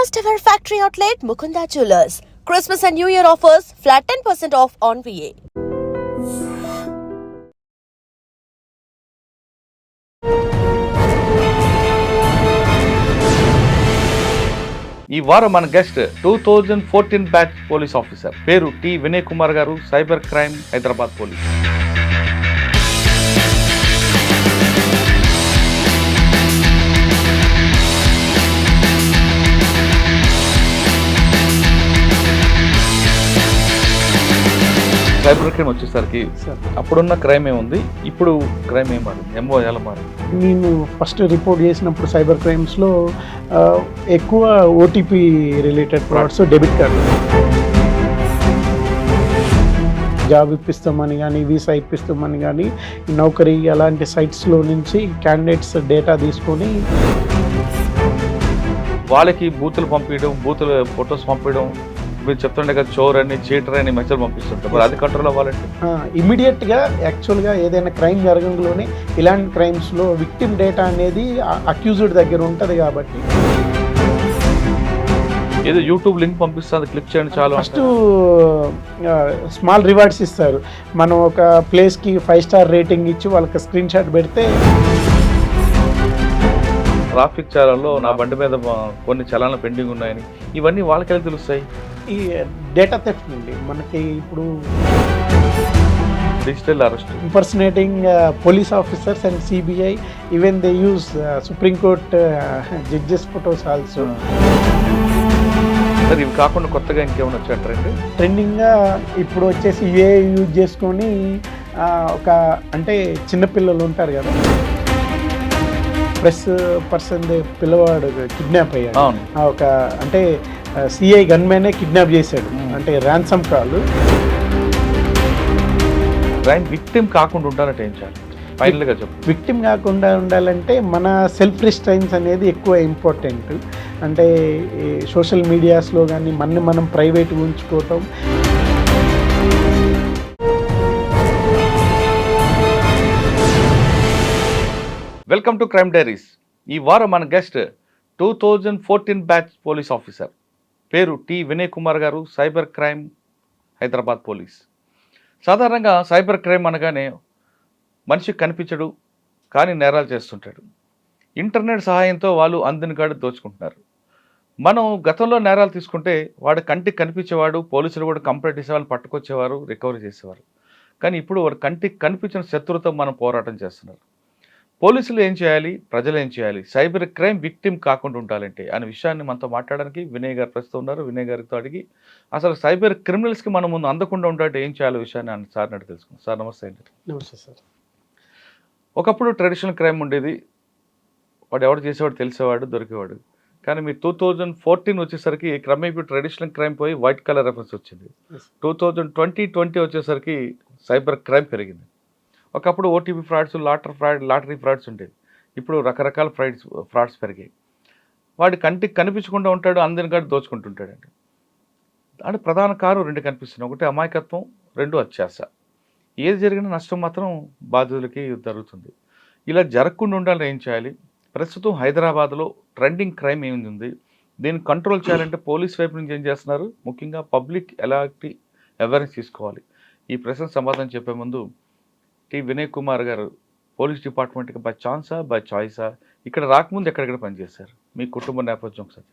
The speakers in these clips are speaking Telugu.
First ever factory outlet Mukunda Jewelers. Christmas and New Year offers flat 10% off on VA. ఈ వారం మన గెస్ట్ 2014 బ్యాచ్ పోలీస్ ఆఫీసర్, పేరు T Vinay Kumar garu, cyber crime Hyderabad police. Cyber crime వచ్చేసరికి అప్పుడున్న క్రైమ్ ఏముంది, ఇప్పుడు క్రైమ్ ఏం మారింది, ఎంఓ ఎలా మారింది? నేను ఫస్ట్ రిపోర్ట్ చేసినప్పుడు సైబర్ క్రైమ్స్లో ఎక్కువ OTP related frauds, debit card, job ఇప్పిస్తామని కానీ, వీసా ఇప్పిస్తామని కానీ, నౌకరీ అలాంటి సైట్స్లో నుంచి క్యాండిడేట్స్ డేటా తీసుకొని వాళ్ళకి బూతులు పంపించడం, బూతుల ఫొటోస్ పంపించడం, మీరు చెప్తుండే కదా చోర్ అని, చీటర్ అని మెసేజ్ పంపిస్తుంటారు. మరి అది కంట్రోల్ అవ్వాలంటే ఇమీడియట్గా యాక్చువల్గా ఏదైనా క్రైమ్ జరగంలోనే ఇలాంటి క్రైమ్స్లో విక్టిమ్ డేటా అనేది అక్యూజ్డ్ దగ్గర ఉంటుంది. కాబట్టి ఏదో యూట్యూబ్ లింక్ పంపిస్తుంది, క్లిక్ చేయండి చాలు. ఫస్ట్ స్మాల్ రివార్డ్స్ ఇస్తారు. మనం ఒక ప్లేస్కి 5 స్టార్ రేటింగ్ ఇచ్చి వాళ్ళకి స్క్రీన్ షాట్ పెడితే, ట్రాఫిక్ చాలల్లో నా బండి మీద కొన్ని చలానాలు పెండింగ్ ఉన్నాయని, ఇవన్నీ వాళ్ళకి తెలుస్తాయి. ఈ డేటా థెఫ్ట్ నుండి మనకి ఇప్పుడు digital arrest, impersonating police officers and CBI, even they use supreme court judges photos also. Sir ఇవి కాకుండా కొత్తగా ఇంకేమైనా వచ్చాయంటారండి? ట్రెండింగ్గా ఇప్పుడు వచ్చేసి ఏఐ యూజ్ చేసుకొని ఒక అంటే చిన్నపిల్లలు ఉంటారు కదా, ప్రెస్ పర్సన్ పిల్లవాడు కిడ్నాప్ అయ్యాడు. ఒక అంటే సిఐ గన్మెనే కిడ్నాప్ చేశాడు, అంటే ర్యాన్సమ్ కాల్. క్రైమ్ విక్టిమ్ కాకుండా ఉండాలంటే ఏం చేయాలి? ఫైనల్గా చెప్పు. విక్టిమ్ కాకుండా ఉండాలంటే మన సెల్ఫ్ రిస్ట్రైన్స్ అనేది ఎక్కువ ఇంపార్టెంట్. అంటే సోషల్ మీడియాస్లో కానీ మనం ప్రైవేట్గా ఉంచుకోవటం. Welcome to crime diaries. ఈ వారం మన గెస్ట్ 2014 బ్యాచ్ పోలీస్ ఆఫీసర్, పేరు T Vinay Kumar garu, cyber crime Hyderabad police. సాధారణంగా సైబర్ క్రైమ్ అనగానే మనిషికి కనిపించడు కానీ నేరాలు చేస్తుంటాడు. ఇంటర్నెట్ సహాయంతో వాళ్ళు అందిన కాడ దోచుకుంటున్నారు. మనం గతంలో నేరాలు తీసుకుంటే వాడు కంటికి కనిపించేవాడు, పోలీసులు కూడా కంప్లైంట్ ఇచ్చేవాళ్ళు పట్టుకొచ్చేవారు, రికవరీ చేసేవారు. కానీ ఇప్పుడు వాడు కంటికి కనిపించిన శత్రువుతో మనం పోరాటం చేస్తున్నారు. పోలీసులు ఏం చేయాలి, ప్రజలు ఏం చేయాలి, సైబర్ క్రైమ్ విక్టిమ్ కాకుండా ఉండాలంటే అనే విషయాన్ని మనతో మాట్లాడడానికి వినయ్ గారు ప్రస్తుతం ఉన్నారు. వినయ్ గారితో అడిగి అసలు సైబర్ క్రిమినల్స్కి మనం ముందు అందకుండా ఉండాలంటే ఏం చేయాలి విషయాన్ని సార్ అడిగి తెలుసుకుందాం. సార్ నమస్తే అండి. నమస్తే సార్. ఒకప్పుడు ట్రెడిషనల్ క్రైమ్ ఉండేది, వాడు ఎవడు చేసేవాడు తెలిసేవాడు, దొరికేవాడు. కానీ మీరు 2014 వచ్చేసరికి క్రమేపీ ట్రెడిషనల్ క్రైమ్ పోయి వైట్ కలర్ రెఫరెన్స్ వచ్చింది. 2020 వచ్చేసరికి సైబర్ క్రైమ్ పెరిగింది. ఒకప్పుడు ఓటీపీ ఫ్రాడ్స్, లాటరీ ఫ్రాడ్స్ ఉండేవి. ఇప్పుడు రకరకాల ఫ్రాడ్స్ పెరిగాయి. వాడి కంటికి కనిపించకుండా ఉంటాడు, అందరిని కాదు దోచుకుంటుంటాడండి. అంటే ప్రధాన కారణం 2 కనిపిస్తున్నాయి. ఒకటి అమాయకత్వం, 2 అత్యాశ. ఏది జరిగినా నష్టం మాత్రం బాధితులకి జరుగుతుంది. ఇలా జరగకుండా ఉండాలని ఏం చేయాలి? ప్రస్తుతం హైదరాబాద్లో ట్రెండింగ్ క్రైమ్ ఏమి ఉంది, దీన్ని కంట్రోల్ చేయాలంటే పోలీస్ వైపు నుంచి ఏం చేస్తున్నారు, ముఖ్యంగా పబ్లిక్ ఎలాంటి అవేర్నెస్ తీసుకోవాలి? ఈ ప్రశ్న సమాధానం చెప్పే ముందు టి వినయ్ కుమార్ గారు పోలీస్ డిపార్ట్మెంట్కి బై ఛాన్సా, బై చాయిసా, ఇక్కడ రాకముందు ఎక్కడెక్కడ పనిచేశారు, మీ కుటుంబ నేపథ్యం సార్?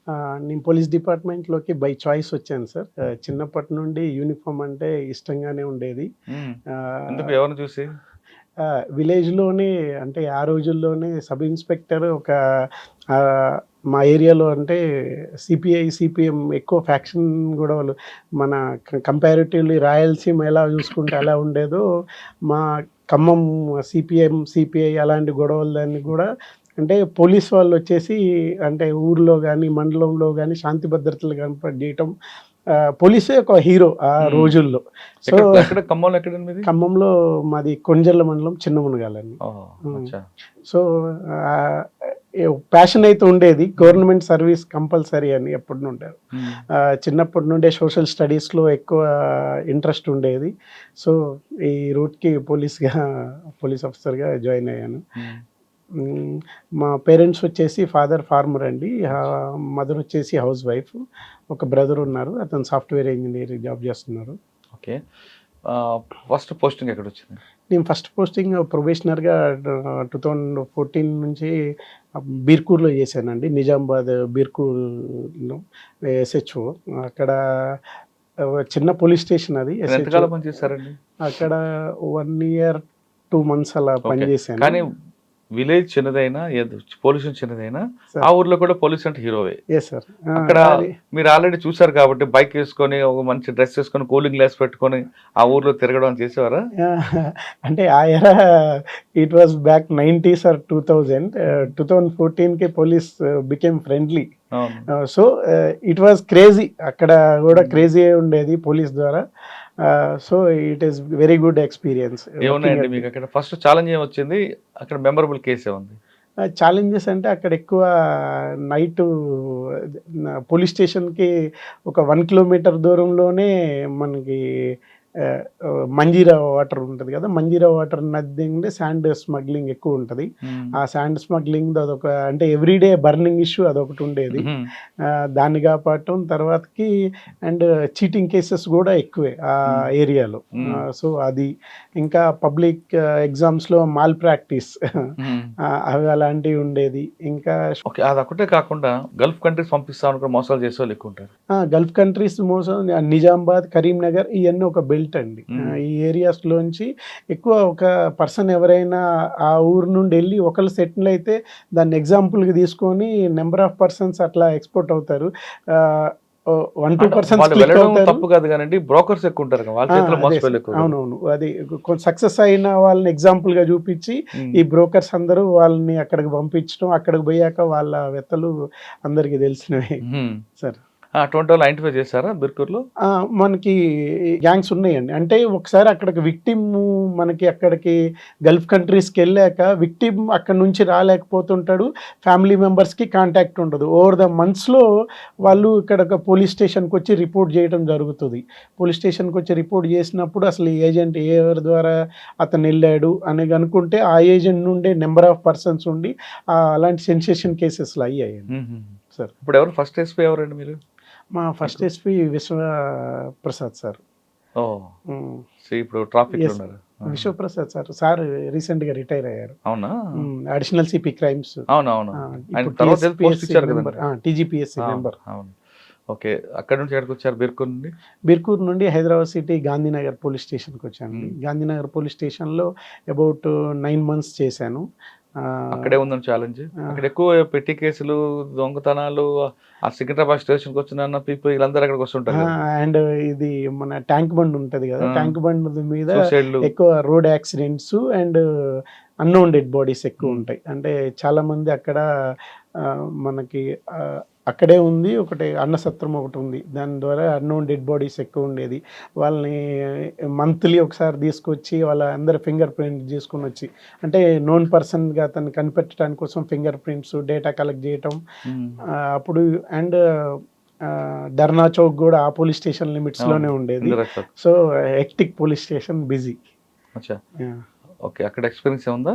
నేను పోలీస్ డిపార్ట్మెంట్లోకి బై చాయిస్ వచ్చాను సార్. చిన్నప్పటి నుండి యూనిఫామ్ అంటే ఇష్టంగానే ఉండేది. ఎందుకు, ఎవరిని చూసి? విలేజ్లోనే అంటే ఆ రోజుల్లోనే సబ్ ఇన్స్పెక్టర్ ఒక మా ఏరియాలో అంటే సిపిఐ సిపిఎం ఎక్కువ ఫ్యాక్షన్ గొడవలు, మన కంపారిటివ్లీ రాయలసీమ ఎలా చూసుకుంటే ఎలా ఉండేదో, మా ఖమ్మం సిపిఎం సిపిఐ అలాంటి గొడవలు దాన్ని కూడా అంటే పోలీస్ వాళ్ళు వచ్చేసి అంటే ఊర్లో కానీ మండలంలో కానీ శాంతి భద్రతలు కనపడేయటం, పోలీసే ఒక హీరో ఆ రోజుల్లో. సో ఖమ్మంలో మాది కొంజర్ల మండలం, చిన్న మునగాలని. సో ప్యాషన్ అయితే ఉండేది, గవర్నమెంట్ సర్వీస్ కంపల్సరీ అని ఎప్పటి నుండారు. చిన్నప్పటి నుండే సోషల్ స్టడీస్లో ఎక్కువ ఇంట్రెస్ట్ ఉండేది. సో ఈ రూట్కి పోలీస్ ఆఫీసర్గా జాయిన్ అయ్యాను. మా పేరెంట్స్ వచ్చేసి ఫాదర్ ఫార్మర్ అండి, మదర్ వచ్చేసి హౌస్ వైఫ్. ఒక బ్రదర్ ఉన్నారు, అతను సాఫ్ట్వేర్ ఇంజనీర్ జాబ్ చేస్తున్నారు. ఓకే. ఫస్ట్ పోస్టింగ్ ఎక్కడ వచ్చింది? నేను ఫస్ట్ పోస్టింగ్ ప్రొబేషనర్గా 2014 నుంచి బీర్కూర్లో చేశానండి, నిజామాబాద్ బీర్కూర్లో ఎస్హెచ్ఓ. అక్కడ చిన్న పోలీస్ స్టేషన్ అది. ఎంతకాలం పని చేశారండి అక్కడ 1 year 2 months అలా పనిచేశాను. కానీ విలేజ్ చిన్నదైనా పొల్యూషన్ చిన్నదైనా ఆ ఊర్లో కూడా పోలీస్ అంటే హీరోవే. Yes sir. అక్కడ మీరు ఆల్రెడీ చూసారు కాబట్టి బైక్ వేసుకొని ఒక మంచి డ్రెస్ వేసుకొని కూలింగ్ గ్లాస్ పెట్టుకొని ఆ ఊర్లో తిరగడం చేసేవారా? అంటే ఆ era it was back 90s or 2000. 2014కి police became friendly. So it was crazy, అక్కడ కూడా క్రేజీ ఉండేది పోలీస్ ద్వారా. So it is very good experience. ఏమున్నాయండి మీకు అక్కడ? ఫస్ట్ ఛాలెంజ్ ఏం వచ్చింది అక్కడ? మెమరబుల్ కేసు ఏముంది? ఛాలెంజెస్ అంటే అక్కడ ఎక్కువ నైట్ పోలీస్ స్టేషన్కి ఒక 1 kilometer దూరంలోనే మనకి మంజీరా వాటర్ ఉంటుంది కదా, మంజీరా వాటర్ నది శాండ్ స్మగ్లింగ్ ఎక్కువ ఉంటుంది. ఆ శాండ్ స్మగ్లింగ్ అదొక అంటే ఎవ్రీడే బర్నింగ్ ఇష్యూ అదొకటి ఉండేది. దాన్ని కాపాడటం తర్వాతకి అండ్ చీటింగ్ కేసెస్ కూడా ఎక్కువే ఆ ఏరియాలో. సో అది ఇంకా పబ్లిక్ ఎగ్జామ్స్లో మాల్ ప్రాక్టీస్ అవి అలాంటివి ఉండేది. ఇంకా అది ఒకటే కాకుండా గల్ఫ్ కంట్రీస్ పంపిస్తామని మోసాలు చేసే వాళ్ళు ఎక్కువ ఉంటారు. గల్ఫ్ కంట్రీస్ మోసం, నిజామాబాద్, కరీంనగర్ ఇవన్నీ ఒక బెల్ట్ అండి. ఈ ఏరియాస్లోంచి ఎక్కువ ఒక పర్సన్ ఎవరైనా ఆ ఊరు నుండి వెళ్ళి ఒకళ్ళు సెటిల్ అయితే దాన్ని ఎగ్జాంపుల్గా తీసుకొని నెంబర్ ఆఫ్ పర్సన్స్ అట్లా ఎక్స్పోర్ట్ అవుతారు. 1-2% తప్పు కాదు కానీ బ్రోకర్స్ ఎక్కువ ఉంటారు, వాళ్ళ చేతిలో మోసపోయి ఎక్కువ. అవునవును, అది సక్సెస్ అయిన వాళ్ళని ఎగ్జాంపుల్ గా చూపించి ఈ బ్రోకర్స్ అందరూ వాళ్ళని అక్కడికి పంపించడం, అక్కడికి పోయాక వాళ్ళ వెత్తలు అందరికి తెలిసినవి సార్. అటువంటి వాళ్ళు ఐడెంటిఫై చేశారా బిర్కూర్లో? మనకి గ్యాంగ్స్ ఉన్నాయండి. అంటే ఒకసారి అక్కడికి విక్టిమ్ మనకి అక్కడికి గల్ఫ్ కంట్రీస్కి వెళ్ళాక విక్టిమ్ అక్కడ నుంచి రాలేకపోతుంటాడు, ఫ్యామిలీ మెంబర్స్కి కాంటాక్ట్ ఉండదు. ఓవర్ ద మంత్స్లో వాళ్ళు ఇక్కడ పోలీస్ స్టేషన్కి వచ్చి రిపోర్ట్ చేయడం జరుగుతుంది. పోలీస్ స్టేషన్కి వచ్చి రిపోర్ట్ చేసినప్పుడు అసలు ఈ ఏజెంట్ ఎవరి ద్వారా అతను వెళ్ళాడు అని అనుకుంటే ఆ ఏజెంట్ నుండే నెంబర్ ఆఫ్ పర్సన్స్ ఉండి అలాంటి సెన్సేషన్ కేసెస్లో అయ్యాయండి సార్. ఇప్పుడు ఎవరు ఫస్ట్ ఎస్పీ ఎవరండి మీరు? మా ఫస్ట్ ఎస్పీ విశ్వప్రసాద్ సార్. ఇప్పుడు ట్రాఫిక్ విశ్వప్రసాద్ సార్ రీసెంట్ గా రిటైర్ అయ్యారు. అవునా? Additional CP crimes. అవునవును, టీజీపీఎస్సీ మెంబర్. ఓకే. అక్కడ నుంచి ఎక్కడికి వచ్చారు? బీర్కూర్ నుండి? బీర్కూర్ నుండి హైదరాబాద్ సిటీ గాంధీనగర్ పోలీస్ స్టేషన్కి వచ్చాను. గాంధీనగర్ పోలీస్ స్టేషన్లో అబౌట్ 9 months చేశాను. అక్కడే ఉందని ఛాలెంజ్. అక్కడ ఎక్కువ పెట్టి కేసులు, దొంగతనాలు, ఆ సికింద్రాబాద్ స్టేషన్కి వచ్చిన పీపుల్ వీళ్ళందరూ అక్కడికి వస్తుంటారు. అండ్ ఇది మన ట్యాంక్ బండ్ ఉంటుంది కదా, ట్యాంక్ బండ్ మీద ఎక్కువ road accidents and unknown dead bodies ఎక్కువ ఉంటాయి. అంటే చాలా మంది అక్కడ మనకి అక్కడే ఉంది ఒకటి అన్నసత్రం ఒకటి ఉంది, దాని ద్వారా అన్నోన్ డెడ్ బాడీస్ ఎక్కువ ఉండేది. వాళ్ళని మంత్లీ ఒకసారి తీసుకొచ్చి వాళ్ళ అందరి ఫింగర్ ప్రింట్ తీసుకొని వచ్చి, అంటే నోన్ పర్సన్గా అతన్ని కనిపెట్టడానికి కోసం ఫింగర్ ప్రింట్స్ డేటా కలెక్ట్ చేయటం. అప్పుడు అండ్ ధర్నా చౌక్ కూడా ఆ పోలీస్ స్టేషన్ లిమిట్స్లోనే ఉండేది. So hectic police station, busy. Okay. అక్కడ ఎక్స్పీరియన్స్ ఏముందా?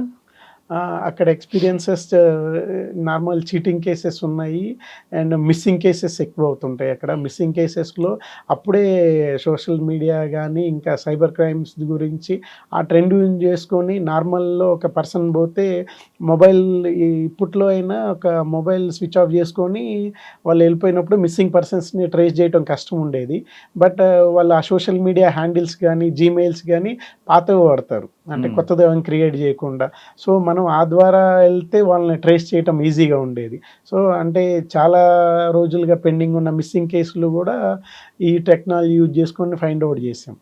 అక్కడ ఎక్స్పీరియన్సెస్ నార్మల్ చీటింగ్ కేసెస్ ఉన్నాయి అండ్ మిస్సింగ్ కేసెస్ ఎక్కువ అవుతుంటాయి. అక్కడ మిస్సింగ్ కేసెస్లో అప్పుడే సోషల్ మీడియా కానీ ఇంకా సైబర్ క్రైమ్స్ గురించి ఆ ట్రెండ్ యూజ్ చేసుకొని నార్మల్లో ఒక పర్సన్ పోతే మొబైల్ ఇప్పట్లో అయినా ఒక మొబైల్ స్విచ్ ఆఫ్ చేసుకొని వాళ్ళు వెళ్ళిపోయినప్పుడు మిస్సింగ్ పర్సన్స్ని ట్రేస్ చేయడం కష్టం ఉండేది. బట్ వాళ్ళు ఆ సోషల్ మీడియా హ్యాండిల్స్ కానీ జీమెయిల్స్ కానీ పాతవి వాడతారు, అంటే కొత్తది ఏమైనా క్రియేట్ చేయకుండా. సో మనం ఆ ద్వారా వెళ్తే వాళ్ళని ట్రేస్ చేయటం ఈజీగా ఉండేది. సో అంటే చాలా రోజులుగా పెండింగ్ ఉన్న మిస్సింగ్ కేసులు కూడా ఈ టెక్నాలజీ యూజ్ చేసుకొని ఫైండ్ అవుట్ చేసాం.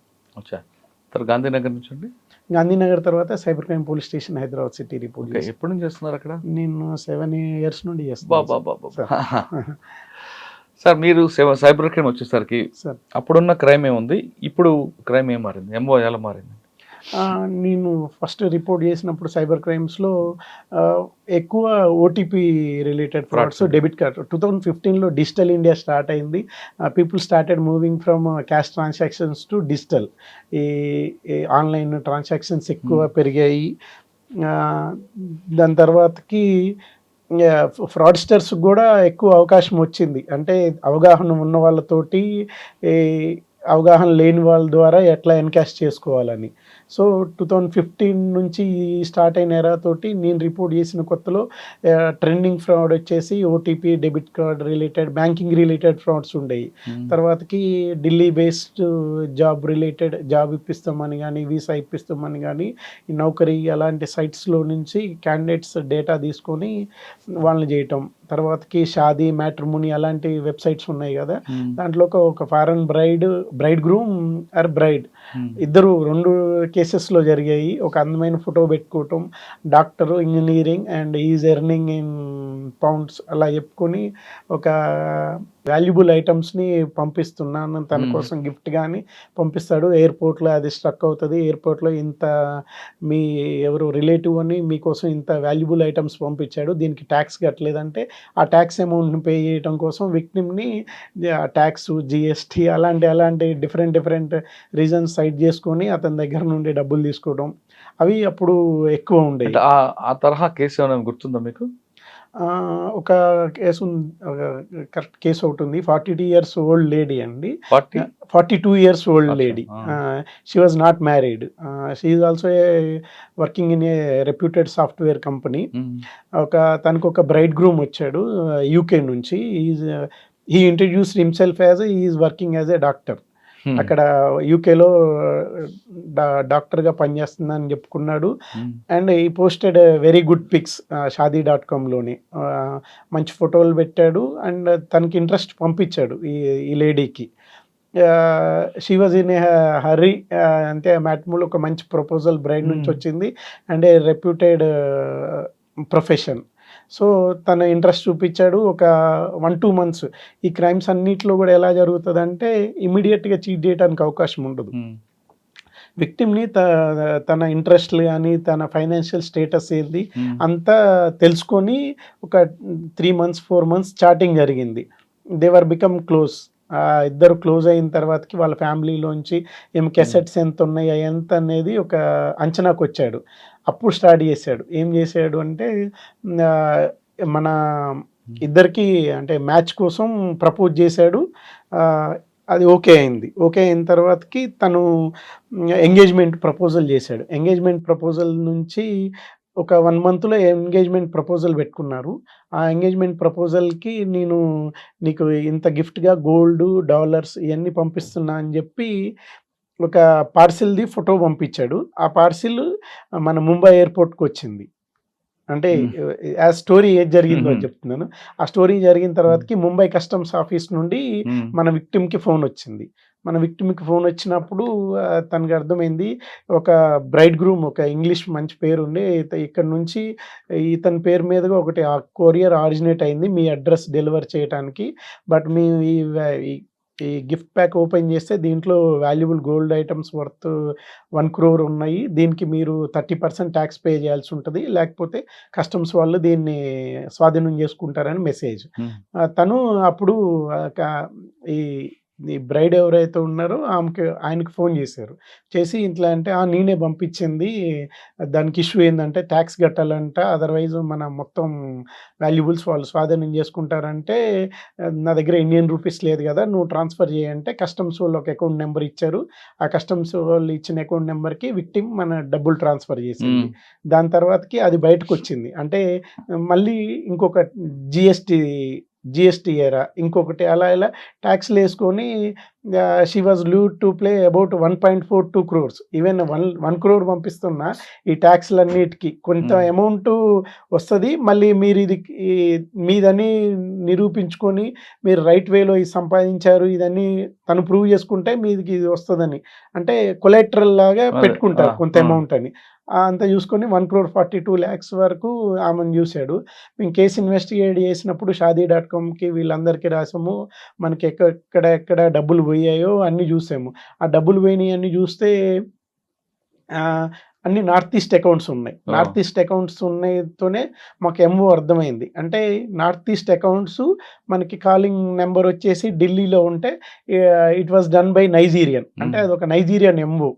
గాంధీనగర్ నుంచి అండి? గాంధీనగర్ తర్వాత cyber crime police station Hyderabad city report. ఎప్పటి నుంచి చేస్తున్నారు అక్కడ? నేను 7 years నుండి చేస్తాను. సార్ మీరు సైబర్ క్రైమ్ వచ్చేసరికి అప్పుడున్న క్రైమ్ ఏముంది, ఇప్పుడు క్రైమ్ ఏం మారింది, ఎంఓ ఎలా మారింది? నేను ఫస్ట్ రిపోర్ట్ చేసినప్పుడు సైబర్ క్రైమ్స్లో ఎక్కువ OTP related frauds, debit card. 2015లో డిజిటల్ ఇండియా స్టార్ట్ అయింది. People started moving from cash transactions to digital. ఈ ఆన్లైన్ ట్రాన్సాక్షన్స్ ఎక్కువ పెరిగాయి. దాని తర్వాతకి ఫ్రాడ్స్టర్స్ కూడా ఎక్కువ అవకాశం వచ్చింది. అంటే అవగాహన ఉన్న వాళ్ళతోటి ఈ అవగాహన లేని వాళ్ళ ద్వారా ఎట్లా ఎన్కాష్ చేసుకోవాలని. సో 2015 నుంచి స్టార్ట్ అయిన ఎరా తోటి నేను రిపోర్ట్ చేసిన కొత్తలో ట్రెండింగ్ ఫ్రాడ్ వచ్చేసి OTP, debit card related, banking related frauds ఉండేవి. తర్వాతకి ఢిల్లీ బేస్డ్ జాబ్ ఇప్పిస్తామని కానీ, వీసా ఇప్పిస్తామని కానీ, ఈ నౌకరీ అలాంటి సైట్స్లో నుంచి క్యాండిడేట్స్ డేటా తీసుకొని వాళ్ళని చేయటం. తర్వాతకి షాదీ, మ్యాట్రిమోనీ అలాంటి వెబ్సైట్స్ ఉన్నాయి కదా, దాంట్లో ఒక foreign bride groom or bride ఇద్దరు 2 కేసెస్లో జరిగాయి. ఒక అందమైన ఫోటో పెట్టుకోవటం, doctor, engineering and is earning in pounds అలా చెప్పుకొని ఒక వాల్యుబుల్ ఐటమ్స్ని పంపిస్తున్నాను తన కోసం గిఫ్ట్ కానీ పంపిస్తాడు. ఎయిర్పోర్ట్లో అది స్ట్రక్ అవుతుంది. ఎయిర్పోర్ట్లో ఇంత మీ ఎవరు రిలేటివ్ అని మీకోసం ఇంత వాల్యుబుల్ ఐటమ్స్ పంపించాడు, దీనికి ట్యాక్స్ కట్టలేదంటే ఆ ట్యాక్స్ అమౌంట్ని పే చేయడం కోసం విక్టిమ్ని ట్యాక్స్, జిఎస్టీ అలాంటి డిఫరెంట్ రీజన్స్ సైట్ చేసుకొని అతని దగ్గర నుండి డబ్బులు తీసుకోవడం అవి అప్పుడు ఎక్కువ ఉండేవి. ఆ తరహా కేసు ఏమైనా గుర్తుందా మీకు? ఒక కేసు కరెక్ట్ కేసు ఒకటి ఉంది. 42 years old లేడీ అండి. 42 years old lady. She was not married. She is also working in a reputed software company. తనకు ఒక బ్రైడ్ గ్రూమ్ వచ్చాడు యూకే నుంచి. He introduced himself as is working as a doctor. అక్కడ యూకేలో డాక్టర్గా పనిచేస్తుందని చెప్పుకున్నాడు. అండ్ ఈ పోస్టెడ్ వెరీ గుడ్ పిక్స్ షాదీ.comలోని మంచి ఫోటోలు పెట్టాడు. అండ్ తనకి ఇంట్రెస్ట్ పంపించాడు ఈ లేడీకి. షీ వాజ్ ఇన్ ఏ హరీ, అంటే మ్యాట్రిమోనీలో ఒక మంచి ప్రపోజల్ బ్రైడ్ నుంచి వచ్చింది and A reputed profession. So తన ఇంట్రెస్ట్ చూపించాడు. ఒక 1-2 months ఈ క్రైమ్స్ అన్నిట్లో కూడా ఎలా జరుగుతుంది అంటే ఇమీడియట్గా చీట్ చేయడానికి అవకాశం ఉండదు. విక్టిమ్ని తన ఇంట్రెస్ట్లు కానీ, తన ఫైనాన్షియల్ స్టేటస్ ఏంది అంతా తెలుసుకొని ఒక 3 months 4 months చాటింగ్ జరిగింది. దేవర్ బికమ్ క్లోజ్. ఇద్దరు క్లోజ్ అయిన తర్వాతకి వాళ్ళ ఫ్యామిలీలోంచి ఏం కెసెట్స్ ఎంత ఉన్నాయి ఎంత అనేది ఒక అంచనాకు వచ్చాడు. అప్పుడు స్టార్ట్ చేశాడు. ఏం చేశాడు అంటే మన ఇద్దరికి అంటే మ్యాచ్ కోసం ప్రపోజ్ చేశాడు. అది ఓకే అయింది. ఓకే అయిన తర్వాతకి తను ఎంగేజ్మెంట్ ప్రపోజల్ చేశాడు. ఎంగేజ్మెంట్ ప్రపోజల్ నుంచి ఒక 1 monthలో ఎంగేజ్మెంట్ ప్రపోజల్ పెట్టుకున్నారు. ఆ ఎంగేజ్మెంట్ ప్రపోజల్కి నీకు ఇంత గిఫ్ట్గా గోల్డ్, డాలర్స్ ఇవన్నీ పంపిస్తున్నా అని చెప్పి ఒక పార్సిల్ది ఫోటో పంపించాడు. ఆ పార్సిల్ మన ముంబై ఎయిర్పోర్ట్కి వచ్చింది. అంటే ఆ స్టోరీ ఏది జరిగిందో అని చెప్తున్నాను. ఆ స్టోరీ జరిగిన తర్వాతకి ముంబై కస్టమ్స్ ఆఫీస్ నుండి మన విక్టిమ్కి ఫోన్ వచ్చింది. మన విక్టిమ్కి ఫోన్ వచ్చినప్పుడు తనకు అర్థమైంది ఒక బ్రైడ్ గ్రూమ్, ఒక ఇంగ్లీష్ మంచి పేరు ఉండి ఇక్కడ నుంచి ఇతని పేరు మీదుగా ఒకటి కొరియర్ ఆరిజినేట్ అయింది మీ అడ్రస్ డెలివర్ చేయడానికి. బట్ మేము ఈ గిఫ్ట్ ప్యాక్ ఓపెన్ చేస్తే దీంట్లో valuable gold items worth 1 crore ఉన్నాయి. దీనికి మీరు 30% ట్యాక్స్ పే చేయాల్సి ఉంటుంది, లేకపోతే కస్టమ్స్ వాళ్ళు దీన్ని స్వాధీనం చేసుకుంటారని మెసేజ్. తను అప్పుడు ఈ బ్రైడ్ ఎవరైతే ఉన్నారో ఆయనకి ఫోన్ చేశారు. చేసి ఇట్లా అంటే నేనే పంపించింది, దానికి ఇష్యూ ఏంటంటే ట్యాక్స్ కట్టాలంట, అదర్వైజ్ మన మొత్తం వాల్యుబుల్స్ వాళ్ళు స్వాధీనం చేసుకుంటారంటే నా దగ్గర ఇండియన్ రూపీస్ లేదు కదా, నువ్వు ట్రాన్స్ఫర్ చేయంటే కస్టమ్స్ వాళ్ళు ఒక అకౌంట్ నెంబర్ ఇచ్చారు. ఆ కస్టమ్స్ వాళ్ళు ఇచ్చిన అకౌంట్ నెంబర్కి విక్టిమ్ మన డబ్బులు ట్రాన్స్ఫర్ చేసింది. దాని తర్వాతకి అది బయటకు వచ్చింది. అంటే మళ్ళీ ఇంకొక జిఎస్టీ ఎరా ఇంకొకటి అలా ట్యాక్స్లు వేసుకొని she was lured to play about 1.42 crores. Even 1 crore పంపిస్తున్నా ఈ ట్యాక్స్లన్నిటికీ కొంత అమౌంట్ వస్తుంది. మళ్ళీ మీరు ఇది మీదని నిరూపించుకొని మీరు రైట్ వేలో ఇది సంపాదించారు ఇదని తను ప్రూవ్ చేసుకుంటే మీదికి ఇది వస్తుందని, అంటే కొలెటరల్ లాగా పెట్టుకుంటారు కొంత అమౌంట్ అని. అంతా చూసుకొని 1.42 crores వరకు ఆమెను చూశాడు. మేము కేసు ఇన్వెస్టిగేట్ చేసినప్పుడు షాదీ.comకి వీళ్ళందరికీ రాసాము. మనకి ఎక్కడ డబ్బులు పోయాయో అన్నీ చూసాము. ఆ డబ్బులు పోయినాయి అన్నీ చూస్తే అన్ని నార్త్ ఈస్ట్ అకౌంట్స్ ఉన్నాయి. నార్త్ ఈస్ట్ అకౌంట్స్ ఉన్నాయితోనే మాకు ఎంఓ అర్థమైంది. అంటే నార్త్ ఈస్ట్ అకౌంట్స్ మనకి కాలింగ్ నెంబర్ వచ్చేసి ఢిల్లీలో ఉంటే it was done by Nigerian, అంటే అది ఒక నైజీరియన్ ఎంఓ.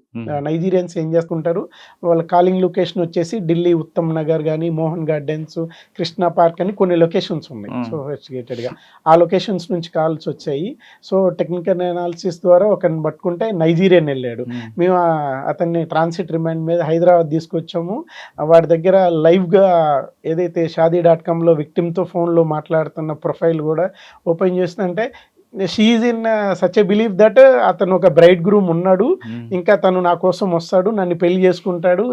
నైజీరియన్స్ ఏం చేసుకుంటారు, వాళ్ళ కాలింగ్ లొకేషన్ వచ్చేసి ఢిల్లీ ఉత్తమ్ నగర్ కానీ, మోహన్ గార్డెన్స్, కృష్ణా పార్క్ అని కొన్ని లొకేషన్స్ ఉన్నాయి సోఫిస్టికేటెడ్గా. ఆ లొకేషన్స్ నుంచి కాల్స్ వచ్చాయి. సో టెక్నికల్ అనాలిసిస్ ద్వారా ఒకరిని పట్టుకుంటే నైజీరియన్ వెళ్ళాడు. మేము అతన్ని ట్రాన్సిట్ రిమాండ్ మీద హైదరాబాద్ తీసుకొచ్చాము. వాడి దగ్గర లైవ్గా ఏదైతే షాదీ.comలో విక్టిమ్తో ఫోన్లో మాట్లాడుతున్న ప్రొఫైల్ కూడా ఓపెన్ చేస్తుందంటే she in such a believe that అతను ఒక బ్రైడ్ గ్రూమ్ ఉన్నాడు, ఇంకా తను నా కోసం వస్తాడు, నన్ను పెళ్లి చేసుకుంటాడు,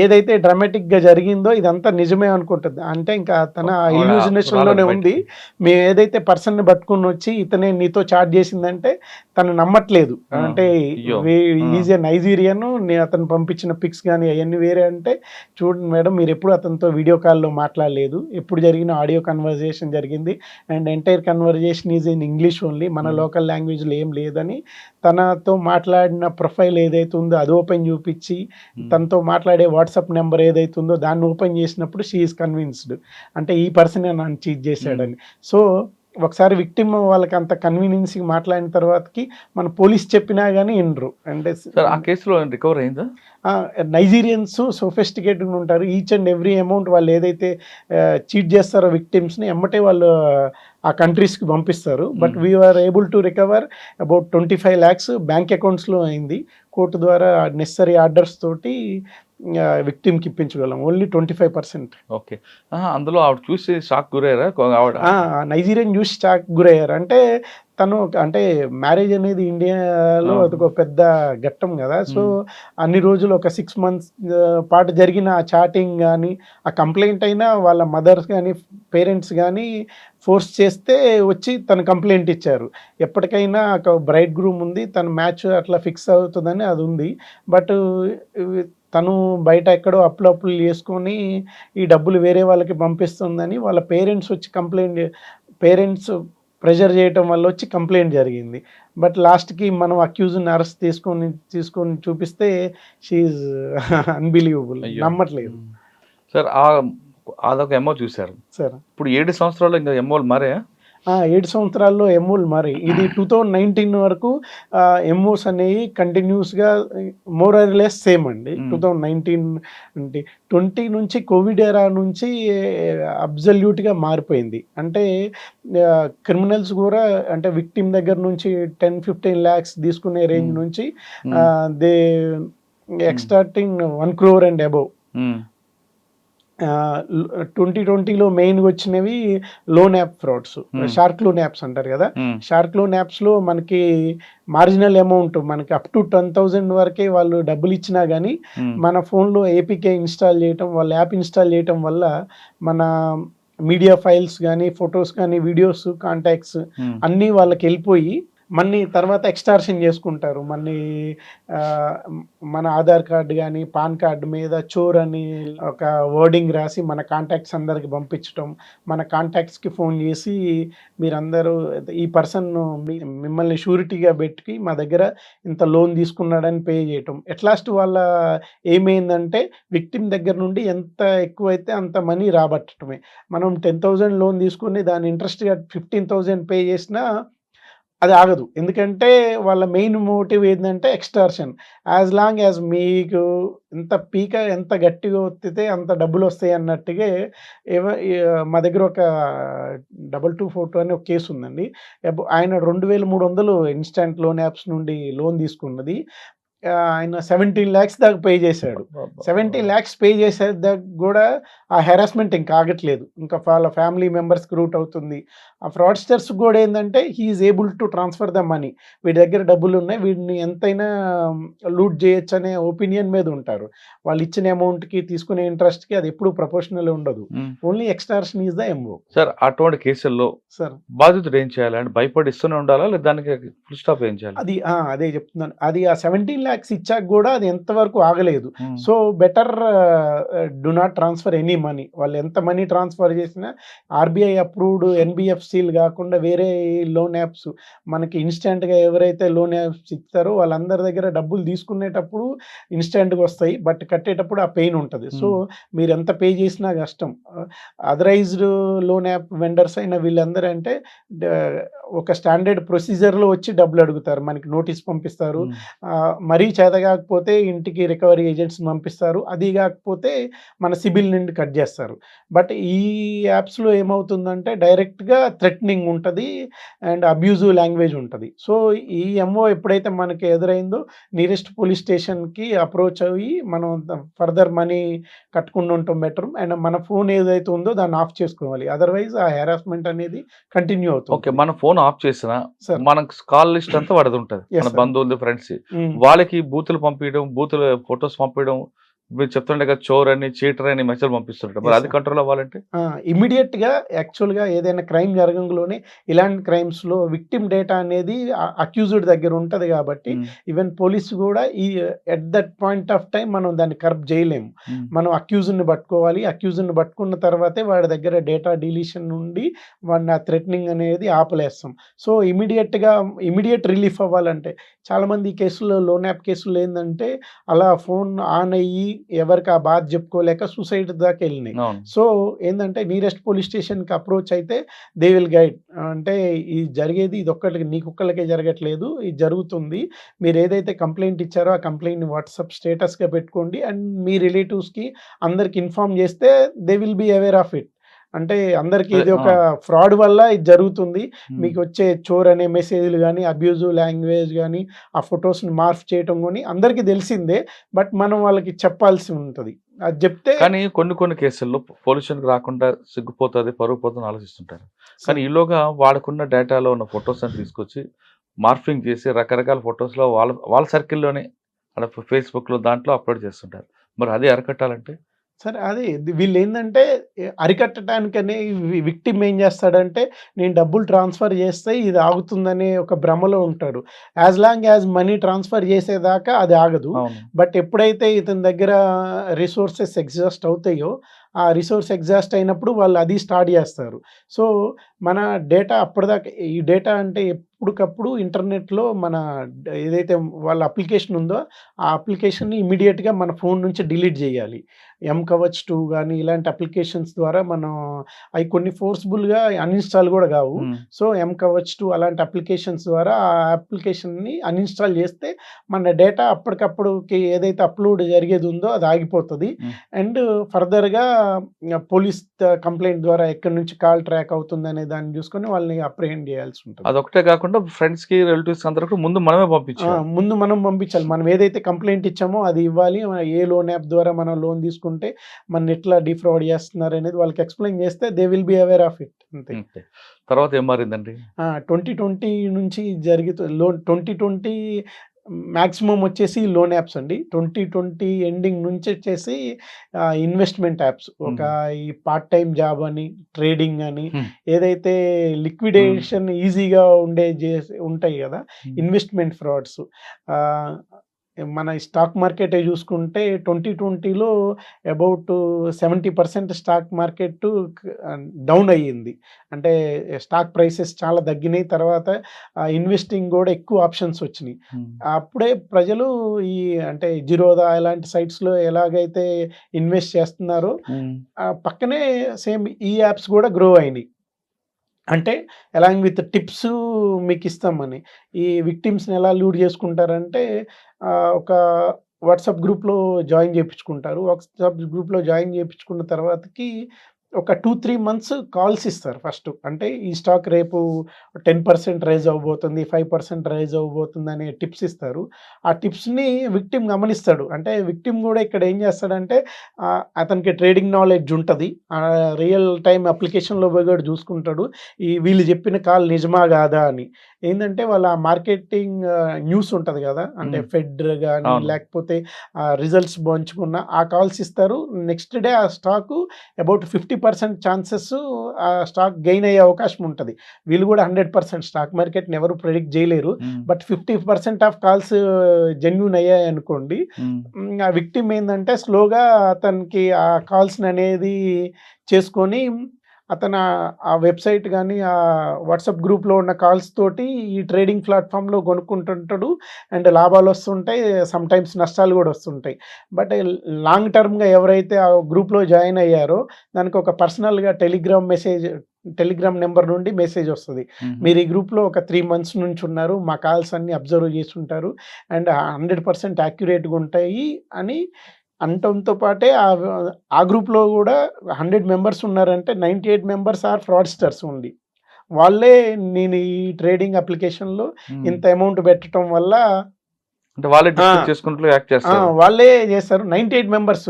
ఏదైతే డ్రామాటిక్గా జరిగిందో ఇదంతా నిజమే అనుకుంటుంది. అంటే ఇంకా తన ఇల్యూజినేషన్లోనే ఉంది. మేము ఏదైతే పర్సన్ని పట్టుకుని వచ్చి ఇతనే నీతో చాట్ చేసిందంటే తను నమ్మట్లేదు. అంటే ఈజ్ ఏ నైజీరియన్, అతను పంపించిన పిక్స్ కానీ అవన్నీ వేరే. అంటే చూడండి మేడం, మీరు ఎప్పుడు అతనితో వీడియో కాల్లో మాట్లాడలేదు, ఎప్పుడు జరిగిన ఆడియో కన్వర్జేషన్ జరిగింది and entire conversation is in English only, మన లోకల్ లాంగ్వేజ్లో ఏం లేదని తనతో మాట్లాడిన ప్రొఫైల్ ఏదైతే ఉందో అది ఓపెన్ చూపించి, తనతో మాట్లాడే వాట్సాప్ నెంబర్ ఏదైతే ఉందో దాన్ని ఓపెన్ చేసినప్పుడు షీ ఈజ్ కన్విన్స్డ్ అంటే ఈ పర్సనే నన్ను చీట్ చేశాడని. సో ఒకసారి విక్టిమ్ వాళ్ళకి అంత కన్వీనియన్స్గా మాట్లాడిన తర్వాతకి మన పోలీస్ చెప్పినా కానీ వినరు. అంటే ఆ కేసులో రికవర్ అయిందా? నైజీరియన్స్ సోఫిస్టికేటెడ్ ఉంటారు. ఈచ్ అండ్ ఎవ్రీ అమౌంట్ వాళ్ళు ఏదైతే చీట్ చేస్తారో విక్టిమ్స్ని ఎమ్మటే వాళ్ళు ఆ కంట్రీస్కి పంపిస్తారు. But we are able to recover about 25 lakhs bank అకౌంట్స్లో అయింది. కోర్టు ద్వారా నెసరీ ఆర్డర్స్ తోటి విక్టిమ్కి ఇప్పించగలం. ఓన్లీ 25%. ఓకే. అందులో ఆవిడ చూసి షాక్ గురయ్యారా? ఆవిడ నైజీరియన్ చూసి షాక్ గురయ్యారు. అంటే తను అంటే మ్యారేజ్ అనేది ఇండియాలో అదొక పెద్ద ఘట్టం కదా. సో అన్ని రోజులు ఒక 6 months పాటు జరిగిన ఆ చాటింగ్ కానీ, ఆ కంప్లైంట్ అయినా వాళ్ళ మదర్స్ కానీ పేరెంట్స్ కానీ ఫోర్స్ చేస్తే వచ్చి తను కంప్లైంట్ ఇచ్చారు. ఎప్పటికైనా ఒక బ్రైడ్ గ్రూమ్ ఉంది, తన మ్యాచ్ అట్లా ఫిక్స్ అవుతుందని అది ఉంది. బట్ తను బయట ఎక్కడో అప్పులు చేసుకొని ఈ డబ్బులు వేరే వాళ్ళకి పంపిస్తుందని వాళ్ళ పేరెంట్స్ వచ్చి పేరెంట్స్ ప్రెషర్ చేయటం వల్ల వచ్చి కంప్లైంట్ జరిగింది. బట్ లాస్ట్కి మనం అక్యూజ్ని అరెస్ట్ తీసుకొని చూపిస్తే షీఈ్ అన్బిలీవబుల్, నమ్మట్లేదు సార్. అదొక ఎంఓ చూశారు సార్. ఇప్పుడు 7 సంవత్సరాలు ఇంకా ఎంఓలు మారే? 7 సంవత్సరాల్లో ఎంఓలు మరి ఇది 2019 వరకు ఎంఓస్ అనేవి కంటిన్యూస్గా మోర్ ఆర్ లెస్ సేమ్ అండి. 2019 అంటే 20 నుంచి కోవిడ్ ఎరా నుంచి అబ్జల్యూట్గా మారిపోయింది. అంటే క్రిమినల్స్ కూడా అంటే విక్టిమ్ దగ్గర నుంచి 10-15 lakhs తీసుకునే రేంజ్ నుంచి దే ఎక్స్టార్టింగ్ 1 crore and above. 2020లో మెయిన్గా వచ్చినవి loan app frauds, shark loan apps అంటారు కదా. షార్క్ లోన్ యాప్స్లో మనకి మార్జినల్ అమౌంట్ మనకి అప్ టు 10,000 వరకే వాళ్ళు డబ్బులు ఇచ్చినా కానీ మన ఫోన్లో ఏపీకే ఇన్స్టాల్ చేయటం, వాళ్ళ యాప్ ఇన్స్టాల్ చేయటం వల్ల మన మీడియా ఫైల్స్ కానీ, ఫొటోస్ కానీ, వీడియోస్, కాంటాక్ట్స్ అన్నీ వాళ్ళకి వెళ్ళిపోయి మళ్ళీ తర్వాత ఎక్స్టార్షన్ చేసుకుంటారు. మళ్ళీ మన ఆధార్ కార్డు కానీ పాన్ కార్డు మీద చోర్ అని ఒక వర్డింగ్ రాసి మన కాంటాక్ట్స్ అందరికి పంపించటం, మన కాంటాక్ట్స్కి ఫోన్ చేసి మీరందరూ ఈ పర్సన్ మిమ్మల్ని షూరిటీగా పెట్టి మా దగ్గర ఇంత లోన్ తీసుకున్నాడని పే చేయటం. ఎట్లాస్ట్ వాళ్ళ ఏమైందంటే విక్టిమ్ దగ్గర నుండి ఎంత ఎక్కువైతే అంత మనీ రాబట్టడమే. మనం 10,000 లోన్ తీసుకుని దాని ఇంట్రెస్ట్గా 15,000 పే చేసినా అది ఆగదు. ఎందుకంటే వాళ్ళ మెయిన్ మోటివ్ ఏంటంటే ఎక్స్టార్షన్. యాజ్ లాంగ్ యాజ్ మీకు ఎంత గట్టిగా ఒత్తితే అంత డబ్బులు వస్తాయి అన్నట్టుగా మా దగ్గర ఒక 2242 అని ఒక కేసు ఉందండి. ఆయన 2,300 ఇన్స్టాంట్ లోన్ యాప్స్ నుండి లోన్ తీసుకున్నది. ఆయన 17 lakhs దాకా పే చేశాడు. 17 lakhs పే చేసే దాకా కూడా ఆ హెరాస్మెంట్ ఇంకా ఆగట్లేదు. ఇంకా వాళ్ళ ఫ్యామిలీ మెంబర్స్కి రూట్ అవుతుంది. ఆ ఫ్రాడ్స్టర్స్ కూడా ఏంటంటే he's able to transfer the money. వీడి దగ్గర డబ్బులు ఉన్నాయి, వీడిని ఎంతైనా లూట్ చేయొచ్చు అనే ఒపీనియన్ మీద ఉంటారు. వాళ్ళు ఇచ్చిన అమౌంట్కి తీసుకునే ఇంట్రెస్ట్కి అది ఎప్పుడు ప్రపోర్షనల్ ఉండదు. Only extortion is the MO. Sir అటువంటి కేసుల్లో సార్ బాధితుడు ఏం చేయాలంటే భయపడి ఇస్తూనే ఉండాలా, లేదా దానికి ఫుల్ స్టాప్ ఏం చేయాలి? అది అదే చెప్తున్నాను. అది ఆ 17 lakhs ఇచ్చాక కూడా అది ఎంతవరకు ఆగలేదు. So better do not transfer any money. వాళ్ళు ఎంత మనీ ట్రాన్స్ఫర్ చేసినా ఆర్బీఐ అప్రూవ్డ్ ఎన్బిఎఫ్సి స్నాప్సీల్ కాకుండా వేరే లోన్ యాప్స్ మనకి ఇన్స్టెంట్గా ఎవరైతే లోన్ యాప్స్ ఇస్తారో వాళ్ళందరి దగ్గర డబ్బులు తీసుకునేటప్పుడు ఇన్స్టెంట్గా వస్తాయి, బట్ కట్టేటప్పుడు ఆ పెయిన్ ఉంటుంది. సో మీరు ఎంత పే చేసినా కష్టం. అథరైజ్డ్ లోన్ యాప్ వెండర్స్ అయిన వీళ్ళందరూ అంటే ఒక స్టాండర్డ్ ప్రొసీజర్లో వచ్చి డబ్బులు అడుగుతారు, మనకి నోటీస్ పంపిస్తారు, మరీ చేత కాకపోతే ఇంటికి రికవరీ ఏజెంట్స్ పంపిస్తారు, అది కాకపోతే మన సిబిల్ నుండి కట్ చేస్తారు. బట్ ఈ యాప్స్లో ఏమవుతుందంటే డైరెక్ట్గా థ్రెటనింగ్ ఉంటుంది అండ్ అబ్యూజివ్ లాంగ్వేజ్ ఉంటుంది. సో ఈ ఎంఓ ఎప్పుడైతే మనకి ఎదురైందో నియరెస్ట్ పోలీస్ స్టేషన్కి అప్రోచ్ అయ్యి మనం ఫర్దర్ మనీ కట్టుకుండా ఉంటాం బెటర్, అండ్ మన ఫోన్ ఏదైతే ఉందో దాన్ని ఆఫ్ చేసుకోవాలి, అదర్వైజ్ ఆ హెరాస్మెంట్ అనేది కంటిన్యూ అవుతుంది. ఓకే, మన ఫోన్ ఆఫ్ చేసినా సార్ మనకు కాల్ లిస్ట్ అంతా వాడిది ఉంటుంది, Yes, మన sir. బంధువులు ఫ్రెండ్స్ వాళ్ళకి బూతులు పంపించడం, బూతులు ఫొటోస్ పంపించడం, మీరు చెప్తుండే కదా చోర్ అని చీటర్ అని మెసేజ్ పంపిస్తుంటారు, మరి Yes, అది sir. కంట్రోల్ అవ్వాలంటే ఇమీడియట్గా యాక్చువల్గా ఏదైనా క్రైమ్ జరగంలోనే ఇలాంటి క్రైమ్స్లో విక్టిమ్ డేటా అనేది అక్యూజ్డ్ దగ్గర ఉంటుంది కాబట్టి ఈవెన్ పోలీసు కూడా ఈ at that point of time మనం దాన్ని కరప్ట్ చేయలేము. మనం అక్యూజ్ని పట్టుకోవాలి, అక్యూజ్ని పట్టుకున్న తర్వాతే వాడి దగ్గర డేటా డిలీషన్ నుండి వాడిని ఆ థ్రెటనింగ్ అనేది ఆపలేస్తాం. సో ఇమీడియట్ రిలీఫ్ అవ్వాలంటే చాలామంది ఈ కేసుల్లో లోన్ యాప్ కేసుల్లో ఏంటంటే అలా ఫోన్ ఆన్ అయ్యి ఎవరికి ఆ బాధ చెప్పుకోలేక సూసైడ్ దాకా వెళ్ళినాయి. అవును. సో ఏంటంటే నియరెస్ట్ పోలీస్ స్టేషన్కి అప్రోచ్ అయితే దే విల్ గైడ్, అంటే ఇది జరిగేది ఇది ఒక్కరికి నీకొక్కళ్ళకే జరగట్లేదు, ఇది జరుగుతుంది, మీరు ఏదైతే కంప్లైంట్ ఇచ్చారో ఆ కంప్లైంట్ని వాట్సాప్ స్టేటస్గా పెట్టుకోండి అండ్ మీ రిలేటివ్స్కి అందరికి ఇన్ఫార్మ్ చేస్తే they will be aware of it. అంటే అందరికి ఇది ఒక ఫ్రాడ్ వల్ల ఇది జరుగుతుంది, మీకు వచ్చే చోర్ అనే మెసేజ్లు కానీ అబ్యూజివ్ లాంగ్వేజ్ కానీ ఆ ఫొటోస్ని మార్ఫ్ చేయటం కానీ అందరికీ తెలిసిందే, బట్ మనం వాళ్ళకి చెప్పాల్సి ఉంటుంది. అది చెప్తే కానీ కొన్ని కేసుల్లో పొల్యూషన్ రాకుండా సిగ్గుపోతుంది, పరుగు పోతుంది ఆలోచిస్తుంటారు. కానీ ఈలోగా వాడుకున్న డేటాలో ఉన్న ఫొటోస్ అని తీసుకొచ్చి మార్ఫింగ్ చేసి రకరకాల ఫొటోస్లో వాళ్ళ సర్కిల్లోనే అలా ఫేస్బుక్లో దాంట్లో అప్లోడ్ చేస్తుంటారు. మరి అది అరికట్టాలంటే సరే అదే వీళ్ళు ఏంటంటే అరికట్టడానికనే విక్టిమ్ ఏం చేస్తాడంటే నేను డబ్బులు ట్రాన్స్ఫర్ చేస్తే ఇది ఆగుతుందనే ఒక భ్రమలో ఉంటాడు. As long as money transfer చేసేదాకా అది ఆగదు. బట్ ఎప్పుడైతే ఇతని దగ్గర రిసోర్సెస్ ఎగ్జాస్ట్ అవుతాయో ఆ రిసోర్స్ ఎగ్జాస్ట్ అయినప్పుడు వాళ్ళు అది స్టార్ట్ చేస్తారు. సో మన డేటా అప్పటిదాకా ఈ డేటా అంటే ఎప్పటికప్పుడు ఇంటర్నెట్లో మన ఏదైతే వాళ్ళ అప్లికేషన్ ఉందో ఆ అప్లికేషన్ని ఇమీడియట్గా మన ఫోన్ నుంచి డిలీట్ చేయాలి. ఎంకవచ్ 2 కానీ ఇలాంటి అప్లికేషన్స్ ద్వారా మనం అవి కొన్ని ఫోర్స్ఫుల్గా అన్ఇన్స్టాల్ కూడా కావు. సో ఎంకవచ్ 2 అలాంటి అప్లికేషన్స్ ద్వారా ఆ అప్లికేషన్ని అన్ఇన్స్టాల్ చేస్తే మన డేటా అప్పటికప్పుడుకి ఏదైతే అప్లోడ్ జరిగేది ఉందో అది ఆగిపోతుంది. అండ్ ఫర్దర్గా పోలీస్ కంప్లైంట్ ద్వారా ఎక్కడి నుంచి కాల్ ట్రాక్ అవుతుంది అనే దాన్ని చూసుకొని వాళ్ళని అప్రిహెండ్ చేయాల్సి ఉంటుంది. అదొకటే కాకుండా ఫ్రెండ్స్కి రిలేటివ్స్ అందరికీ ముందు మనమే పంపించాలి. ముందు మనం పంపించాలి, మనం ఏదైతే కంప్లైంట్ ఇచ్చామో అది ఇవ్వాలి. ఏ లోన్ యాప్ ద్వారా మనం లోన్ తీసుకుంటే మన ఎట్లా డిఫ్రాడ్ చేస్తున్నారు అనేది వాళ్ళకి ఎక్స్ప్లెయిన్ చేస్తే they will be aware of it. అంతే. తర్వాత ఏం మారిందండి? 2020 నుంచి లోన్ 2020 మ్యాక్సిమం వచ్చేసి లోన్ యాప్స్ అండి. 2020 ఎండింగ్ నుంచి వచ్చేసి ఇన్వెస్ట్మెంట్ యాప్స్, ఒక ఈ పార్ట్ టైం జాబ్ అని, ట్రేడింగ్ అని, ఏదైతే లిక్విడేషన్ ఈజీగా ఉంటాయి కదా ఇన్వెస్ట్మెంట్ ఫ్రాడ్స్. మన స్టాక్ మార్కెటే చూసుకుంటే 2020లో అబౌట్ 70% స్టాక్ మార్కెట్ డౌన్ అయ్యింది. అంటే స్టాక్ ప్రైసెస్ చాలా తగ్గినాయి. తర్వాత ఇన్వెస్టింగ్ కూడా ఎక్కువ ఆప్షన్స్ వచ్చినాయి. అప్పుడే ప్రజలు ఈ అంటే జిరోదా ఇలాంటి సైట్స్లో ఎలాగైతే ఇన్వెస్ట్ చేస్తున్నారో పక్కనే సేమ్ ఈ యాప్స్ కూడా గ్రో అయినాయి. అంటే అలాంగ్ విత్ టిప్స్ మీకు ఇస్తామని ఈ విక్టిమ్స్ని ఎలా లూడ్ చేసుకుంటారంటే ఒక వాట్సాప్ గ్రూప్లో జాయిన్ చేయించుకుంటారు. వాట్సాప్ గ్రూప్లో జాయిన్ చేయించుకున్న తర్వాతకి ఒక 2-3 months కాల్స్ ఇస్తారు ఫస్ట్. అంటే ఈ స్టాక్ రేపు 10% రైజ్ అవ్వబోతుంది, 5% రైజ్ అవ్వబోతుంది అనే టిప్స్ ఇస్తారు. ఆ టిప్స్ని విక్టిమ్ గమనిస్తాడు. అంటే విక్టిమ్ కూడా ఇక్కడ ఏం చేస్తాడంటే అతనికి ట్రేడింగ్ నాలెడ్జ్ ఉంటుంది, రియల్ టైం అప్లికేషన్లో పోయి కూడా చూసుకుంటాడు వీళ్ళు చెప్పిన కాల్ నిజమా కాదా అని. ఏంటంటే వాళ్ళ మార్కెటింగ్ న్యూస్ ఉంటుంది కదా, అంటే ఫెడ్ కానీ లేకపోతే రిజల్ట్స్ పంచుకున్న ఆ కాల్స్ ఇస్తారు. నెక్స్ట్ డే ఆ స్టాకు అబౌట్ 50% ఛాన్సెస్ ఆ స్టాక్ గెయిన్ అయ్యే అవకాశం ఉంటుంది. వీళ్ళు కూడా 100% స్టాక్ మార్కెట్ని ఎవరు ప్రెడిక్ట్ చేయలేరు. బట్ 50% ఆఫ్ కాల్స్ జెన్యూన్ అయ్యాయి అనుకోండి, ఆ విక్టిమ్ ఏంటంటే స్లోగా అతనికి ఆ కాల్స్ని అనేది చేసుకొని అతను ఆ వెబ్సైట్ కానీ ఆ వాట్సాప్ గ్రూప్లో ఉన్న కాల్స్ తోటి ఈ ట్రేడింగ్ ప్లాట్ఫామ్లో కొనుక్కుంటుంటాడు అండ్ లాభాలు వస్తుంటాయి, సమ్ టైమ్స్ నష్టాలు కూడా వస్తుంటాయి. బట్ లాంగ్ టర్మ్గా ఎవరైతే ఆ గ్రూప్లో జాయిన్ అయ్యారో దానికి ఒక పర్సనల్గా టెలిగ్రామ్ నెంబర్ నుండి మెసేజ్ వస్తుంది. మీరు ఈ గ్రూప్లో ఒక 3 months నుంచి ఉన్నారు, మా కాల్స్ అన్ని అబ్జర్వ్ చేసి ఉంటారు అండ్ 100% యాక్యురేట్గా ఉంటాయి అని అనటంతో పాటే ఆ గ్రూప్లో కూడా 100 members ఉన్నారంటే 98 members ఆర్ ఫ్రాడ్స్టర్స్ ఓన్లీ. వాళ్ళే నేను ఈ ట్రేడింగ్ అప్లికేషన్లో ఇంత అమౌంట్ పెట్టడం వల్ల అంటే వాళ్ళే డిస్కస్ చేసుకుంటూ యాక్ట్ చేస్తారు. వాళ్ళే చేస్తారు. 98 members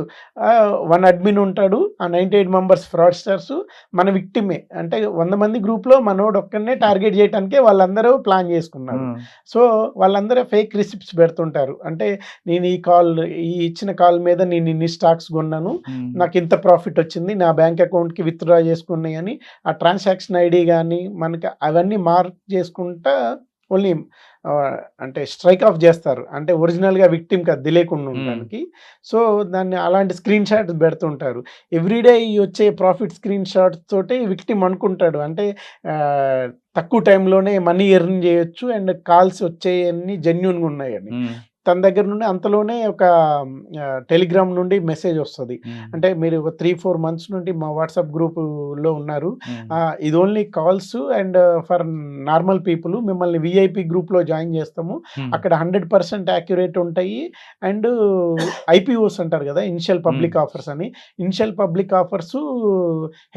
1 అడ్మిన్ ఉంటాడు, ఆ 98 members ఫ్రాడ్స్టర్స్, మన విక్టిమే. అంటే 100 మంది గ్రూప్లో మనోడు ఒక్కనే టార్గెట్ చేయడానికే వాళ్ళందరూ ప్లాన్ చేసుకున్నారు. సో వాళ్ళందరూ ఫేక్ రిసిప్ట్స్ పెడుతుంటారు. అంటే నేను ఈ ఇచ్చిన కాల్ మీద నేను ఇన్ని స్టాక్స్ కొన్నాను, నాకు ఇంత ప్రాఫిట్ వచ్చింది, నా బ్యాంక్ అకౌంట్కి విత్డ్రా చేసుకున్నాయి అని ఆ ట్రాన్సాక్షన్ ఐడి కానీ మనకి అవన్నీ మార్క్ చేసుకుంటా ఓన్లీ అంటే స్ట్రైక్ ఆఫ్ చేస్తారు. అంటే ఒరిజినల్గా విక్టిమ్కి అది తెలియకుండా ఉండడానికి. సో దాన్ని అలాంటి స్క్రీన్ షాట్స్ పెడుతుంటారు. ఎవ్రీడే ఈ వచ్చే ప్రాఫిట్ స్క్రీన్ షాట్స్ తోటి విక్టిమ్ అనుకుంటాడు అంటే తక్కువ టైంలోనే మనీ ఎర్న్ చేయొచ్చు అండ్ కాల్స్ వచ్చేయన్నీ జెన్యూన్గా ఉన్నాయని. తన దగ్గర నుండి అంతలోనే ఒక టెలిగ్రామ్ నుండి మెసేజ్ వస్తుంది. అంటే మీరు ఒక 3-4 months నుండి మా వాట్సాప్ గ్రూపులో ఉన్నారు, ఇది only calls and for normal people, మిమ్మల్ని విఐపి గ్రూప్లో జాయిన్ చేస్తాము, అక్కడ 100% యాక్యురేట్ ఉంటాయి అండ్ ఐపీఓస్ అంటారు కదా, ఇనిషియల్ పబ్లిక్ ఆఫర్స్ అని. ఇనిషియల్ పబ్లిక్ ఆఫర్స్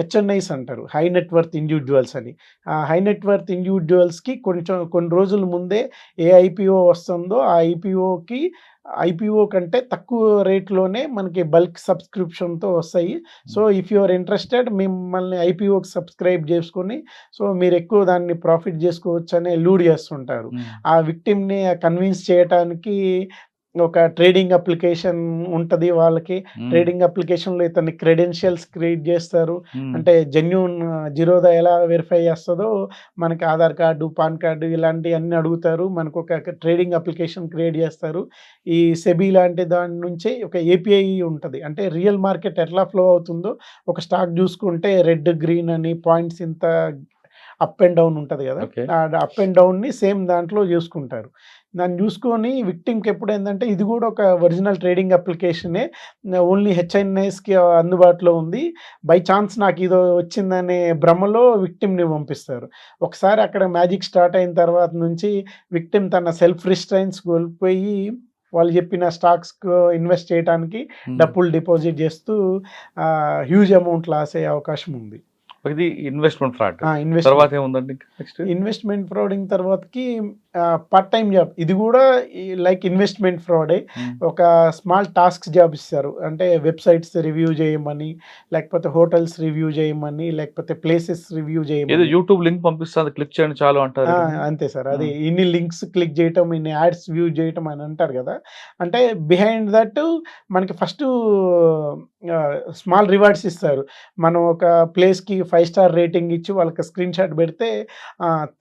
హెచ్ఎన్ఐస్ అంటారు, హై నెట్వర్త్ ఇండివిజువల్స్ అని. ఆ హై నెట్వర్త్ ఇండివిజువల్స్కి కొన్ని రోజుల ముందే ఏ ఐపీఓ వస్తుందో ఆ ఐపీఓ కంటే తక్కువ రేట్లోనే మనకి బల్క్ సబ్స్క్రిప్షన్తో వస్తాయి. So if you are interested మిమ్మల్ని ఐపీఓకి సబ్స్క్రైబ్ చేసుకొని సో మీరు ఎక్కువ దాన్ని ప్రాఫిట్ చేసుకోవచ్చు అనే లూడ్ చేస్తుంటారు. ఆ విక్టిమ్ని కన్విన్స్ చేయడానికి ఒక ట్రేడింగ్ అప్లికేషన్ ఉంటుంది వాళ్ళకి. ట్రేడింగ్ అప్లికేషన్లో ఇతని క్రెడెన్షియల్స్ క్రియేట్ చేస్తారు. అంటే జెన్యూన్ జిరోదా ఎలా వెరిఫై చేస్తుందో మనకి ఆధార్ కార్డు, పాన్ కార్డు ఇలాంటివన్నీ అడుగుతారు. మనకు ఒక ట్రేడింగ్ అప్లికేషన్ క్రియేట్ చేస్తారు. ఈ సెబీ లాంటి దాని నుంచి ఒక ఏపీఐ ఉంటుంది. అంటే రియల్ మార్కెట్ ఎట్లా ఫ్లో అవుతుందో ఒక స్టాక్ చూసుకుంటే రెడ్, గ్రీన్ అని పాయింట్స్ ఇంత అప్ అండ్ డౌన్ ఉంటుంది కదా, అప్ అండ్ డౌన్ని సేమ్ దాంట్లో చూసుకుంటారు. దాన్ని చూసుకొని విక్టిమ్కి ఎప్పుడు ఏంటంటే ఇది కూడా ఒక ఒరిజినల్ ట్రేడింగ్ అప్లికేషనే, ఓన్లీ హెచ్ఎన్ఐస్కి అందుబాటులో ఉంది, బై ఛాన్స్ నాకు ఇది వచ్చిందనే భ్రమలో విక్టిమ్ని పంపిస్తారు. ఒకసారి అక్కడ మ్యాజిక్ స్టార్ట్ అయిన తర్వాత నుంచి విక్టిమ్ తన సెల్ఫ్ రిస్ట్రైన్స్ కోల్పోయి వాళ్ళు చెప్పిన స్టాక్స్కు ఇన్వెస్ట్ చేయడానికి డబ్బులు డిపాజిట్ చేస్తూ హ్యూజ్ అమౌంట్ లాస్ అయ్యే అవకాశం ఉంది. ఇది ఇన్వెస్ట్మెంట్ ఫ్రాడ్. తర్వాత ఏముందండి నెక్స్ట్? ఇన్వెస్ట్మెంట్ ఫ్రాడింగ్ తర్వాతకి పార్ట్ టైం జాబ్, ఇది కూడా లైక్ ఇన్వెస్ట్మెంట్ ఫ్రాడే. ఒక స్మాల్ టాస్క్ జాబ్ ఇస్తారు. అంటే వెబ్సైట్స్ రివ్యూ చేయమని, లేకపోతే హోటల్స్ రివ్యూ చేయమని, లేకపోతే ప్లేసెస్ రివ్యూ చేయమని. యూట్యూబ్ లింక్ పంపిస్తుంది, క్లిక్ చేయండి చాలు అంటారు. అంతే సార్, అది ఇన్ని లింక్స్ క్లిక్ చేయటం, ఇన్ని యాడ్స్ వ్యూ చేయటం అని అంటారు కదా. అంటే బిహైండ్ దట్ మనకి ఫస్ట్ స్మాల్ రివార్డ్స్ ఇస్తారు. మనం ఒక ప్లేస్కి 5 star రేటింగ్ ఇచ్చి వాళ్ళకి స్క్రీన్ షాట్ పెడితే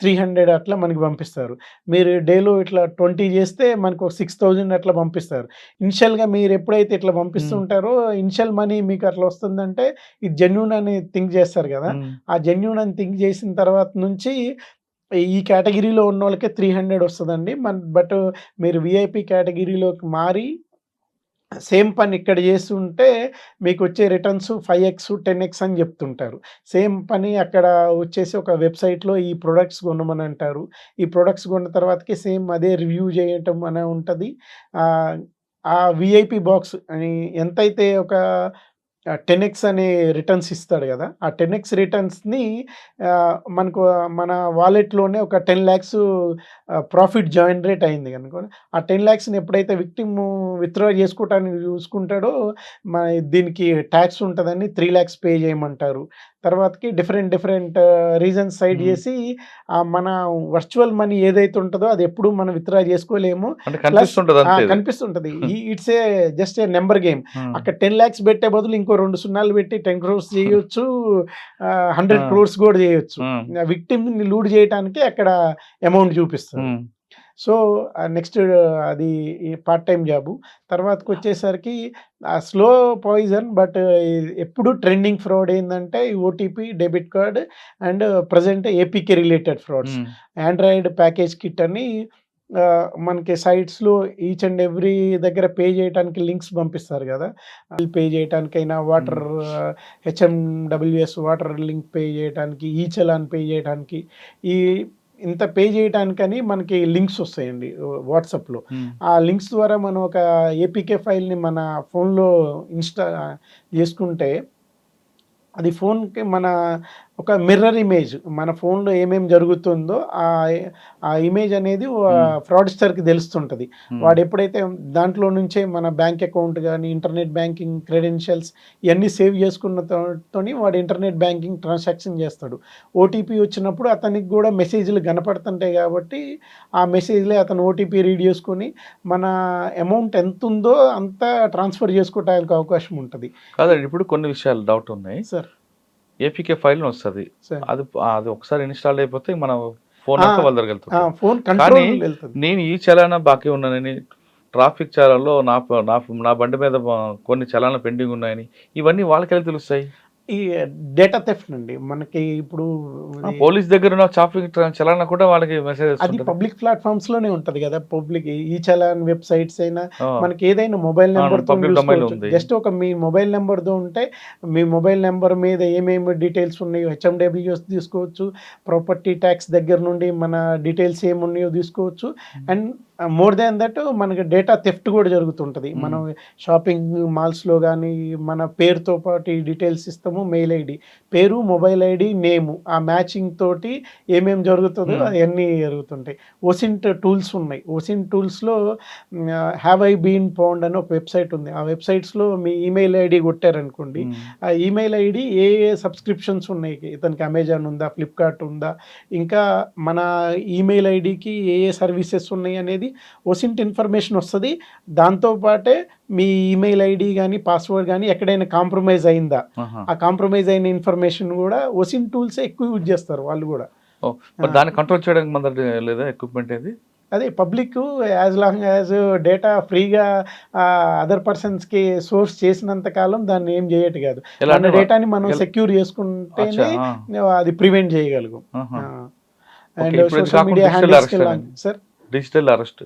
300 అట్లా మనకి పంపిస్తారు. మీరు డేలో ఇట్లా 20 చేస్తే మనకు 6,000 అట్లా పంపిస్తారు. ఇనిషియల్గా మీరు ఎప్పుడైతే ఇట్లా పంపిస్తుంటారో ఇనిషియల్ మనీ మీకు అట్లా వస్తుందంటే ఇది జెన్యూన్ అని థింక్ చేస్తారు కదా. ఆ జెన్యూన్ అని థింక్ చేసిన తర్వాత నుంచి ఈ కేటగిరీలో ఉన్న వాళ్ళకే 300 వస్తుందండి. బట్ మీరు విఐపి కేటగిరీలోకి మారి సేమ్ పని ఇక్కడ చేస్తుంటే మీకు వచ్చే రిటర్న్స్ 5x 10x అని చెప్తుంటారు. సేమ్ పని అక్కడ వచ్చేసి ఒక వెబ్సైట్లో ఈ ప్రొడక్ట్స్ కొనమని అంటారు. ఈ ప్రొడక్ట్స్ కొన్న తర్వాతకి సేమ్ అదే రివ్యూ చేయటం అనే ఉంటుంది. ఆ విఐపి బాక్స్ అని ఎంతైతే ఒక 10x అనే రిటర్న్స్ ఇస్తాడు కదా, ఆ 10x రిటర్న్స్ని మనకు మన వాలెట్లోనే ఒక 10 lakhs ప్రాఫిట్ జనరేట్ అయింది కనుక ఆ 10 lakhsని ఎప్పుడైతే విక్టిమ్ విత్డ్రా చేసుకోవటానికి చూసుకుంటాడో మన దీనికి ట్యాక్స్ ఉంటుందని 3 lakhs పే చేయమంటారు. తర్వాతకి డిఫరెంట్ రీజన్స్ సైడ్ చేసి మన వర్చువల్ మనీ ఏదైతే ఉంటుందో అది ఎప్పుడు మనం విత్డ్రా చేసుకోలేము, కనిపిస్తుంటది. It's a just a number game. అక్కడ 10 lakhs పెట్టే బదులు ఇంకో 2 సున్నాలు పెట్టి 10 crores చేయొచ్చు, 100 crores కూడా చేయొచ్చు. విక్టిమ్ ని లూడ్ చేయడానికి అక్కడ అమౌంట్ చూపిస్తుంది. సో నెక్స్ట్ అది పార్ట్ టైం జాబు. తర్వాతకి వచ్చేసరికి స్లో పాయిజన్, బట్ ఎప్పుడు ట్రెండింగ్ ఫ్రాడ్ ఏంటంటే OTP, debit card and present APK related frauds. Android package kit అని మనకి సైట్స్లో ఈచ్ అండ్ ఎవ్రీ దగ్గర పే చేయడానికి లింక్స్ పంపిస్తారు కదా. పే చేయడానికైనా water HMWS water link pay చేయడానికి, ఈ చలాన్ పే చేయడానికి, ఈ ఇంత పే చేయడానికని మనకి లింక్స్ వస్తాయండి వాట్సాప్లో. ఆ లింక్స్ ద్వారా మనం ఒక ఏపీకే ఫైల్ని మన ఫోన్లో చేసుకుంటే అది ఫోన్కి మన ఒక మిర్రర్ ఇమేజ్, మన ఫోన్లో ఏమేమి జరుగుతుందో ఆ ఇమేజ్ అనేది ఫ్రాడ్స్టర్కి తెలుస్తుంటుంది. వాడు ఎప్పుడైతే దాంట్లో నుంచే మన బ్యాంక్ అకౌంట్ కానీ, ఇంటర్నెట్ బ్యాంకింగ్ క్రెడెన్షియల్స్ ఇవన్నీ సేవ్ చేసుకున్నతోని వాడు ఇంటర్నెట్ బ్యాంకింగ్ ట్రాన్సాక్షన్ చేస్తాడు. ఓటీపీ వచ్చినప్పుడు అతనికి కూడా మెసేజ్లు కనపడుతుంటాయి కాబట్టి ఆ మెసేజ్లే అతను ఓటీపీ రీడ్ చేసుకొని మన అమౌంట్ ఎంత ఉందో అంతా ట్రాన్స్ఫర్ చేసుకోవడానికి అవకాశం ఉంటుంది. కాదండి, ఇప్పుడు కొన్ని విషయాలు డౌట్ ఉన్నాయి సార్. ఏపీకే ఫైల్ వస్తుంది, సార్ అది అది ఒకసారి ఇన్స్టాల్ అయిపోతే మన ఫోన్ అంతా వాళ్ళ దగ్గరికి వెళ్తుంది. ఫోన్ కానీ కంట్రోల్ వెళ్తుంది. నేను ఈ చలానా బాకీ ఉన్నానని, ట్రాఫిక్ చలాన్లో నా బండి మీద కొన్ని చలానా పెండింగ్ ఉన్నాయని, ఇవన్నీ వాళ్ళకెళ్ళి తెలుస్తాయి. ఈ డేటా థెఫ్ట్ అండి మనకి. ఇప్పుడు పోలీస్ దగ్గర ఉన్న ట్రాఫిక్ చలానా కూడా వాళ్ళకి మెసేజ్ అది పబ్లిక్ ప్లాట్ఫామ్స్ లోనే ఉంటది కదా. పబ్లిక్ ఈ చలాన్ వెబ్సైట్స్ అయినా మనకి ఏదైనా మొబైల్ నెంబర్ తో జస్ట్ ఒక మీ మొబైల్ నెంబర్ తో ఉంటే మీ మొబైల్ నెంబర్ మీద ఏమేమి డీటెయిల్స్ ఉన్నాయో హెచ్ఎండబ్ల్యూఎస్ తీసుకోవచ్చు, ప్రాపర్టీ ట్యాక్స్ దగ్గర నుండి మన డీటెయిల్స్ ఏమున్నాయో తీసుకోవచ్చు. అండ్ మోర్ దాన్ దట్ మనకి డేటా థెఫ్ట్ కూడా జరుగుతుంటుంది. మనం షాపింగ్ మాల్స్లో కానీ మన పేరుతో పాటు ఈ డీటెయిల్స్ ఇస్తాము, మెయిల్ ఐడి, పేరు, మొబైల్ ఐడి, నేము, ఆ మ్యాచింగ్ తోటి ఏమేమి జరుగుతుందో అవన్నీ జరుగుతుంటాయి. ఓసింట్ టూల్స్ ఉన్నాయి. ఓసింట్ టూల్స్లో హ్యావ్ ఐ బీన్ పౌండ్ అని ఒక వెబ్సైట్ ఉంది. ఆ వెబ్సైట్స్లో మీ ఈమెయిల్ ఐడి కొట్టారనుకోండి, ఆ ఈమెయిల్ ఐడి ఏ సబ్స్క్రిప్షన్స్ ఉన్నాయి, ఇతనికి అమెజాన్ ఉందా, ఫ్లిప్కార్ట్ ఉందా, ఇంకా మన ఈమెయిల్ ఐడికి ఏ సర్వీసెస్ ఉన్నాయి అనేది ఓసింట్ ఇన్ఫర్మేషన్ వస్తుంది. దాంతోపాటే మీ ఈమెయిల్ ఐడి కానీ పాస్వర్డ్ కానీ ఎక్కడైనా కాంప్రమైజ్ అయిందా, ఆ కాంప్రమైజ్ అయిన ఇన్ఫర్మేషన్ కూడా ఓసింట్ టూల్స్ ఎక్కువ యూజ్ చేస్తారు వాళ్ళు కూడా. దాన్ని కంట్రోల్ చేయడానికి మన దగ్గర లేదా ఎక్విప్మెంట్ ఏది? అదే public as long as data ఫ్రీగా అదర్ పర్సన్స్కి సోర్స్ చేసినంత కాలం దాన్ని ఏం చేయట్టు కాదు. మన డేటాని మనం సెక్యూర్ చేసుకుంటేనే అది ప్రివెంట్ చేయగలుగు. And social media handles sir digital arrest.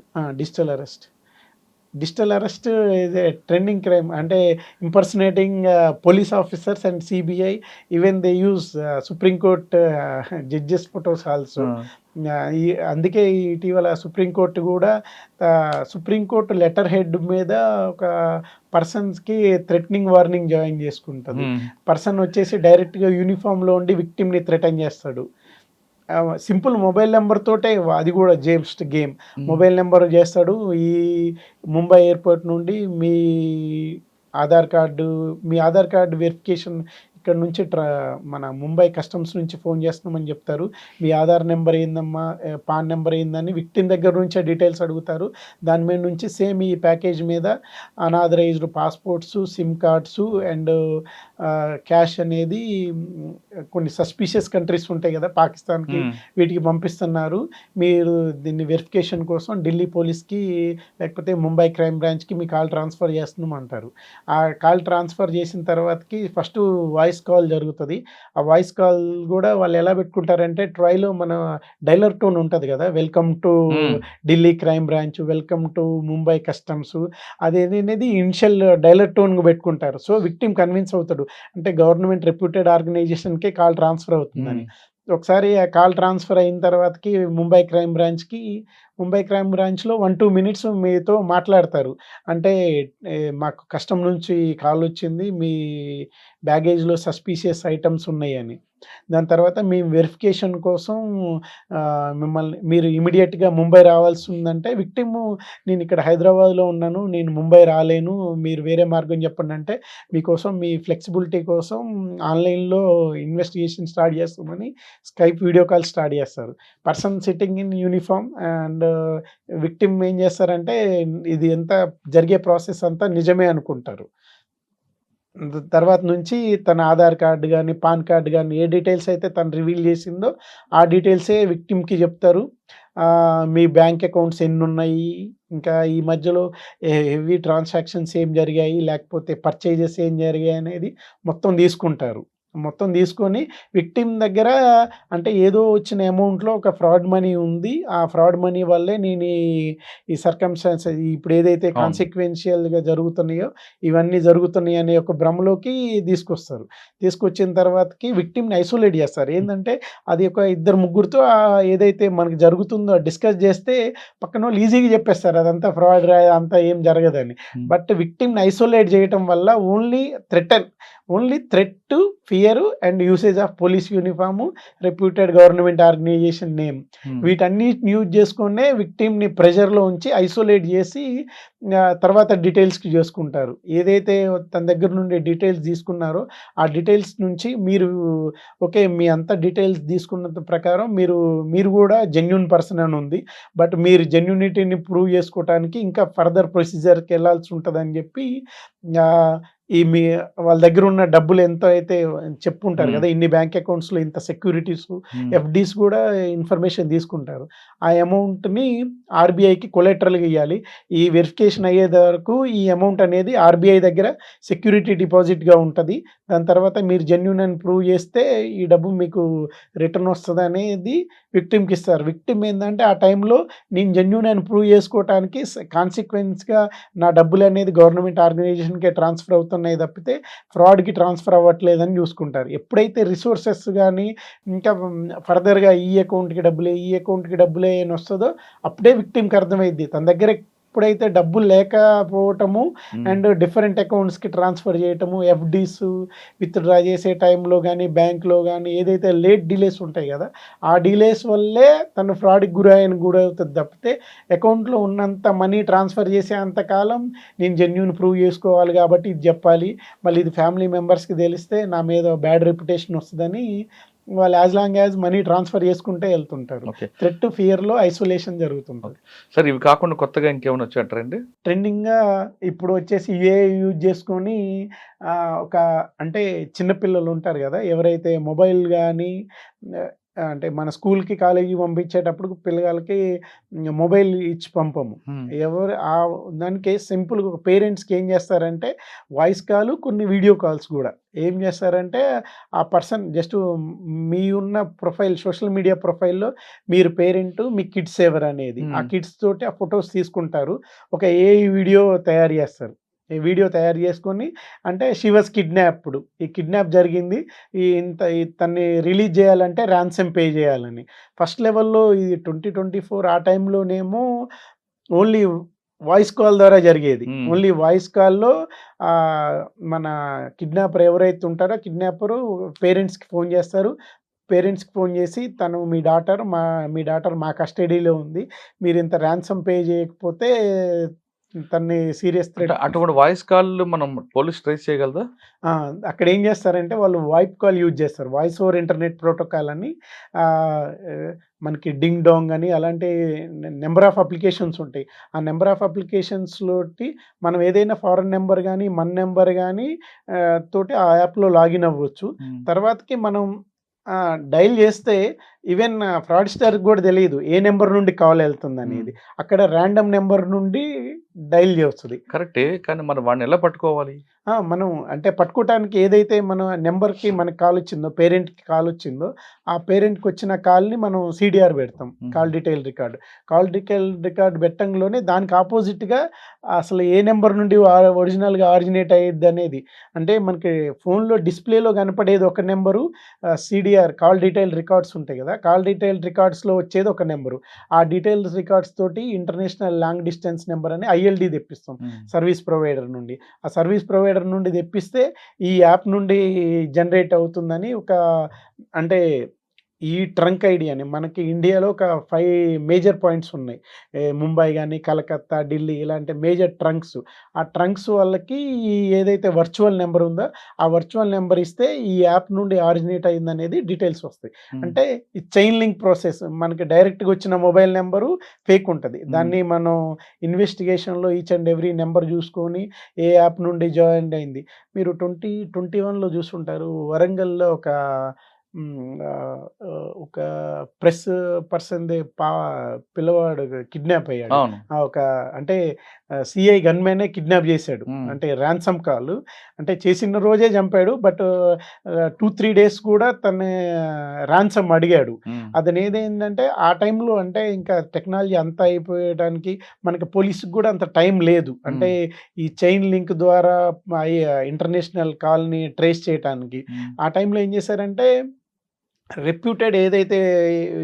Digital arrest is a trending crime. అంటే impersonating police officers and CBI, even they use supreme court judges photos also. అందుకే ఇటీవల సుప్రీంకోర్టు కూడా సుప్రీంకోర్టు లెటర్ హెడ్ మీద ఒక పర్సన్స్కి థ్రెటనింగ్ వార్నింగ్ జాయిన్ చేసుకుంటుంది. పర్సన్ వచ్చేసి డైరెక్ట్గా యూనిఫామ్లో ఉండి విక్టిమ్ని థ్రెటన్ చేస్తాడు. సింపుల్ మొబైల్ నెంబర్ తోటే, అది కూడా జస్ట్ గేమ్. మొబైల్ నెంబర్ చేస్తాడు. ఈ ముంబై ఎయిర్పోర్ట్ నుండి మీ ఆధార్ కార్డు వెరిఫికేషన్ ఇక్కడ నుంచి మన ముంబై కస్టమ్స్ నుంచి ఫోన్ చేస్తున్నామని చెప్తారు. మీ ఆధార్ నెంబర్ ఏందమ్మా, పాన్ నెంబర్ ఏందని విక్టిమ్ దగ్గర నుంచే డీటెయిల్స్ అడుగుతారు. దాని మీద నుంచి సేమ్ ఈ ప్యాకేజ్ మీద unauthorised passports, SIM cards and cash అనేది కొన్ని సస్పిషియస్ కంట్రీస్ ఉంటాయి కదా, పాకిస్తాన్కి, వీటికి పంపిస్తున్నారు. మీరు దీన్ని వెరిఫికేషన్ కోసం ఢిల్లీ పోలీస్కి లేకపోతే ముంబై క్రైమ్ బ్రాంచ్కి మీ కాల్ ట్రాన్స్ఫర్ చేస్తున్నాం అంటారు. ఆ కాల్ ట్రాన్స్ఫర్ చేసిన తర్వాతకి ఫస్ట్ వాయిస్ కాల్ జరుగుతుంది. ఆ వాయిస్ కాల్ కూడా వాళ్ళు ఎలా పెట్టుకుంటారంటే ట్రైలో మన డైలర్ టోన్ ఉంటుంది కదా, welcome to Delhi crime branch, welcome to Mumbai customs, అదేది ఇనిషియల్ డైలర్ టోన్ పెట్టుకుంటారు. సో విక్టిమ్ కన్విన్స్ అవుతాడు, అంటే గవర్నమెంట్ రెప్యూటెడ్ ఆర్గనైజేషన్కే కాల్ ట్రాన్స్ఫర్ అవుతుందని. ఒకసారి ఆ కాల్ ట్రాన్స్ఫర్ అయిన తర్వాతకి ముంబై క్రైమ్ బ్రాంచ్లో 1-2 మినిట్స్ మీతో మాట్లాడతారు. అంటే మాకు కస్టమ్ నుంచి కాల్ వచ్చింది, మీ బ్యాగేజ్లో సస్పీషియస్ ఐటమ్స్ ఉన్నాయి అని. దాని తర్వాత మీ వెరిఫికేషన్ కోసం మీరు ఇమీడియట్గా ముంబై రావాల్సి ఉందంటే విక్టిమ్, నేను ఇక్కడ హైదరాబాద్లో ఉన్నాను, నేను ముంబై రాలేను, మీరు వేరే మార్గం చెప్పండి అంటే మీకోసం మీ ఫ్లెక్సిబిలిటీ కోసం ఆన్లైన్లో ఇన్వెస్టిగేషన్ స్టార్ట్ చేస్తామని స్కైప్ వీడియో కాల్ స్టార్ట్ చేస్తారు. Person sitting in uniform and victim ఏం చేస్తారంటే ఇది ఎంత జరిగే ప్రాసెస్ అంతా నిజమే అనుకుంటారు. తర్వాత నుంచి తన ఆధార్ కార్డు గానీ, పాన్ కార్డ్ గానీ, ఏ డీటెయిల్స్ అయితే తను రివీల్ చేసిందో ఆ డీటెయిల్సే విక్టిమ్‌కి చెప్తారు. మీ బ్యాంక్ అకౌంట్స్ ఎన్నున్నాయి, ఇంకా ఈ మధ్యలో హెవీ ట్రాన్సాక్షన్స్ ఏం జరిగాయి, లేకపోతే పర్చేజెస్ ఏం జరిగాయి అనేది మొత్తం తీసుకుంటారు. మొత్తం తీసుకొని విక్టిమ్ దగ్గర అంటే ఏదో వచ్చిన అమౌంట్‌లో ఒక ఫ్రాడ్ మనీ ఉంది. ఆ ఫ్రాడ్ మనీ వల్లే నేను ఈ సర్కమ్‌స్టాన్సెస్ ఇప్పుడు ఏదైతే అవును. కాన్సిక్వెన్షియల్‌గా జరుగుతున్నాయో ఇవన్నీ జరుగుతున్నాయి అనే ఒక భ్రమలోకి తీసుకొస్తారు. తీసుకొచ్చిన తర్వాతకి విక్టిమ్‌ని ఐసోలేట్ చేస్తారు. ఏందంటే అది ఒక ఇద్దరు ముగ్గురితో ఏదైతే మనకు జరుగుతుందో డిస్కస్ చేస్తే పక్కనోళ్ళు ఈజీగా చెప్పేస్తారు. అదంతా ఫ్రాడ్ అంతా ఏం జరగదని. హ్మ్. బట్ విక్టిమ్‌ని ఐసోలేట్ చేయటం వల్ల only threat, fear and usage of police uniform, reputed government organization name hmm. వీటన్నిటిని యూజ్ చేసుకునే విక్టిమ్‌ని ప్రెషర్‌లో ఉంచి ఐసోలేట్ చేసి తర్వాత డీటెయిల్స్‌కి చేసుకుంటారు. ఏదైతే తన దగ్గర నుండి డీటెయిల్స్ తీసుకున్నారో ఆ డీటెయిల్స్ నుంచి మీరు ఓకే. మీ అంతా డీటెయిల్స్ తీసుకున్నంత ప్రకారం మీరు కూడా జెన్యూన్ పర్సన్ అని ఉంది. బట్ మీరు జెన్యూనిటీని ప్రూవ్ చేసుకోవటానికి ఇంకా ఫర్దర్ ప్రొసీజర్‌కి వెళ్ళాల్సి ఉంటదని చెప్పి ఆహ్, మీ వాళ్ళ దగ్గర ఉన్న డబ్బులు ఎంత అయితే చెప్పుంటారు హ్మ్. కదా! ఇన్ని బ్యాంక్ అకౌంట్స్‌లో ఇంత సెక్యూరిటీస్, హ్మ్. ఎఫ్‌డీస్ కూడా ఇన్ఫర్మేషన్ తీసుకుంటారు. ఆ అమౌంట్‌ని ఆర్‌బీఐకి కొలెటరల్‌గా ఇయ్యాలి. ఈ వెరిఫికేషన్ అయ్యేది వరకు ఈ అమౌంట్ అనేది ఆర్‌బీఐ దగ్గర సెక్యూరిటీ డిపాజిట్‌గా ఉంటది. దాని తర్వాత మీరు జెన్యూన్ అని ప్రూవ్ చేస్తే ఈ డబ్బు మీకు రిటర్న్ వస్తదనేది విక్టిమ్‌కి ఇస్తారు. విక్టిమ్ ఏందంటే ఆ టైంలో నేను జెన్యూన్ అని ప్రూవ్ చేసుకోవటానికి కాన్సిక్వెన్స్‌గా నా డబ్బులనేది గవర్నమెంట్ ఆర్గనైజేషన్‌కే ట్రాన్స్‌ఫర్ అవుతున్నాయి తప్పితే ఫ్రాడ్‌కి ట్రాన్స్‌ఫర్ అవ్వట్లేదని చూసుకుంటారు. ఎప్పుడైతే రిసోర్సెస్ గానీ ఇంకా ఫర్దర్‌గా ఈ అకౌంట్‌కి డబ్బులే, ఈ అకౌంట్‌కి డబ్బులే అని వస్తదో అప్పుడే విక్టిమ్‌కి అర్థమైద్ది. తన దగ్గర ఎప్పుడైతే డబ్బులు లేకపోవటము హ్మ్. అండ్ డిఫరెంట్ అకౌంట్స్‌కి ట్రాన్స్‌ఫర్ చేయటము, ఎఫ్‌డీస్ విత్‌డ్రా చేసే టైంలో గానీ, బ్యాంక్‌లో గానీ ఏదైతే లేట్ డిలేస్ ఉంటాయి గదా! ఆ డిలేస్ వల్లే తను ఫ్రాడ్‌కి గురవుతది తప్పితే అకౌంట్‌లో ఉన్నంత మనీ ట్రాన్స్‌ఫర్ చేసేంత కాలం నేను జెన్యూన్ ప్రూవ్ చేసుకోవాలి కాబట్టి ఇది జెప్పాలి. మళ్ళీ ఇది ఫ్యామిలీ మెంబర్స్‌కి తెలిస్తే నా మీద బ్యాడ్ రెప్యుటేషన్ వస్తదని వాళ్ళు as long as money transfer చేసుకుంటే ఎళ్తుంటారు. ఓకే. థ్రెట్, ఫియర్‌లో ఐసోలేషన్ జరుగుతుంటది. సార్ ఇవి కాకుండా కొత్తగా ఇంకేమైనా వచ్చాయా ట్రెండ్? ట్రెండింగ్‌గా ఇప్పుడు వచ్చేసి యూఏఐ యూజ్ చేసుకొని ఒక అంటే చిన్న పిల్లలు ఉంటారు గదా! ఎవరైతే మొబైల్ గానీ ఆహ్, అంటే మన స్కూల్‌కి, కాలేజీకి పంపించేటప్పుడు పిల్లగాళ్ళకి మొబైల్ ఇచ్చి పంపము. హ్మ్. ఎవరు దానికి సింపుల్‌గా పేరెంట్స్‌కి ఏం చేస్తారంటే వాయిస్ కాల్, కొన్ని వీడియో కాల్స్ గూడా. ఏం చేస్తారంటే ఆ పర్సన్ జస్ట్ మీ ఉన్న ప్రొఫైల్ సోషల్ మీడియా ప్రొఫైల్‌లో మీరు పేరెంటు, మీ కిడ్స్ ఎవరనేది. ఆ హ్మ్. కిడ్స్ తోటి ఆ ఫోటోస్ తీసుకుంటారు. ఒక ఏఐ వీడియో తయారు చేస్తారు. ఈ వీడియో తయారు చేసుకొని అంటే షీ వాస్ కిడ్నాప్డ్. ఈ కిడ్నాప్ జరిగింది. తన్ని రిలీజ్ చేయాలంటే రాన్సమ్ పే చేయాలని. ఫస్ట్ లెవెల్‌లో ఇది 2024 ఆ టైంలోనేమో ఓన్లీ వాయిస్ కాల్ ద్వారా జరిగేది. హ్మ్. ఓన్లీ వాయిస్ కాల్‌లో ఆహ్, మన కిడ్నాపర్ ఎవరైతే ఉంటారో కిడ్నాపరు పేరెంట్స్‌కి ఫోన్ చేస్తారు. పేరెంట్స్‌కి ఫోన్ చేసి తను మీ డాటర్ మా కస్టడీలో ఉంది. మీరింత రాన్సమ్ పే చేయకపోతే తన్ని సీరియస్ అంటే థ్రెట్. అటువంటి వాయిస్ కాల్‌లు మనం పోలీస్ ట్రేస్ చేయగలదా? ఆ! అక్కడేం జేస్తారంటే వాళ్ళు వైప్ కాల్ యూజ్ జేస్తారు. వాయిస్ ఓవర్ ఇంటర్నెట్ ప్రోటోకాల్ అని ఆహ్, మనకి డింగ్ డాంగ్ అని అలాంటి నంబర్ ఆఫ్ అప్లికేషన్స్ ఉంటాయి. ఆ నంబర్ ఆఫ్ అప్లికేషన్స్‌లోటి మనం ఏదైనా ఫారెన్ నంబర్ గానీ, మన నంబర్ గానీ తోటి ఆ యాప్‌లో లాగిన్ అవ్వచ్చు. హ్మ్. తర్వాతకి మనం డయల్ జేస్తే ఈవెన్ ఫ్రాడ్‌స్టర్‌కి గూడా తెలీదు. ఏ నంబర్ నుండి కాల్ హ్మ్. ఎళ్తుందనేది. అక్కడ రాండమ్ నంబర్ నుండి డయల్ జేస్తది. కరెక్టే. కానీ మరి వాడిని ఎలా పట్టుకోవాలి? మనం అంటే పట్టుకోటానికి ఏదైతే మన నంబర్‌కి మనకు కాలొచ్చిందో, పేరెంట్‌కి కాలొచ్చిందో, ఆ పేరెంట్‌కొచ్చిన కాల్‌ని మనం సీడీఆర్ పెడతాం. హుహు. Call detail record. Call detail record పెట్టంలోనే దానికి అపోజిట్‌గా అసలు ఏ నంబర్ నుండి ఒరిజినల్‌గా ఆరిజినేట్ అయ్యిద్దనేది. అంటే మనకి ఫోన్‌లో డిస్‌ప్లేలో కనపడేది ఒక number, CDR call detail records ఉంటాయి గదా! కాల్ డీటెయిల్ రికార్డ్స్‌లో వచ్చేది ఒక నంబరు. ఆ డీటెయిల్స్ రికార్డ్స్ తోటి ఇంటర్నేషనల్ లాంగ్ డిస్టెన్స్ నంబర్ అని ఐఎల్‌డీ తెప్పిస్తాం హ్మ్. సర్వీస్ ప్రొవైడర్ నుండి. ఆ సర్వీస్ ప్రొవైడర్ నుండి తెప్పిస్తే ఈ యాప్ నుండి జనరేట్ అవుతుందని అంటే ఈ ట్రంక్ ఐడి అని మనకి ఇండియాలో ఒక 5 మేజర్ పాయింట్స్ ఉన్నాయి. ముంబై గాని, కలకత్తా, ఢిల్లీ ఇలాంటి మేజర్ ట్రంక్స్. ఆ ట్రంక్స్ వాళ్ళకి ఈ ఏదైతే వర్చువల్ నెంబర్ ఉందో, ఆ వర్చువల్ నెంబర్ ఇస్తే ఈ యాప్ నుండి ఆరిజినేట్ అయిందనేది డీటెయిల్స్ వస్తాయి. అంటే ఈ చైన్ లింక్ ప్రాసెస్ మనకి డైరెక్ట్‌గా వచ్చిన మొబైల్ నంబరు ఫేక్ ఉంటది. దాన్ని మనం ఇన్వెస్టిగేషన్‌లో ఈచ్ అండ్ ఎవ్రీ నంబర్ చూసుకొని ఏ యాప్ నుండి జాయిన్ అయింది. మీరు 2021లో చూసుంటారు. వరంగల్‌లో ఒక ప్రెస్ పర్సన్‌ది పిల్లవాడు కిడ్నాప్ అయ్యాడు. అవును. ఒక అంటే సీఐ గన్‌మెనే కిడ్నాప్ చేశాడు. అంటే రాన్సమ్ కాల్ అంటే చేసిన రోజే చంపాడు. బట్ 2, 3 డేస్ కూడా తను రాన్సమ్ అడిగాడు. అతనేదేంటంటే ఆ టైంలో అంటే ఇంకా టెక్నాలజీ అంతా అయిపోయడానికి మనకి పోలీస్‌కి కూడా అంత టైం లేదు. అంటే ఈ చైన్ లింక్ ద్వారా ఇంటర్నేషనల్ కాల్‌ని ట్రేస్ చేయటానికి. ఆ టైంలో ఏం చేశారంటే రెప్యూటెడ్ ఏదైతే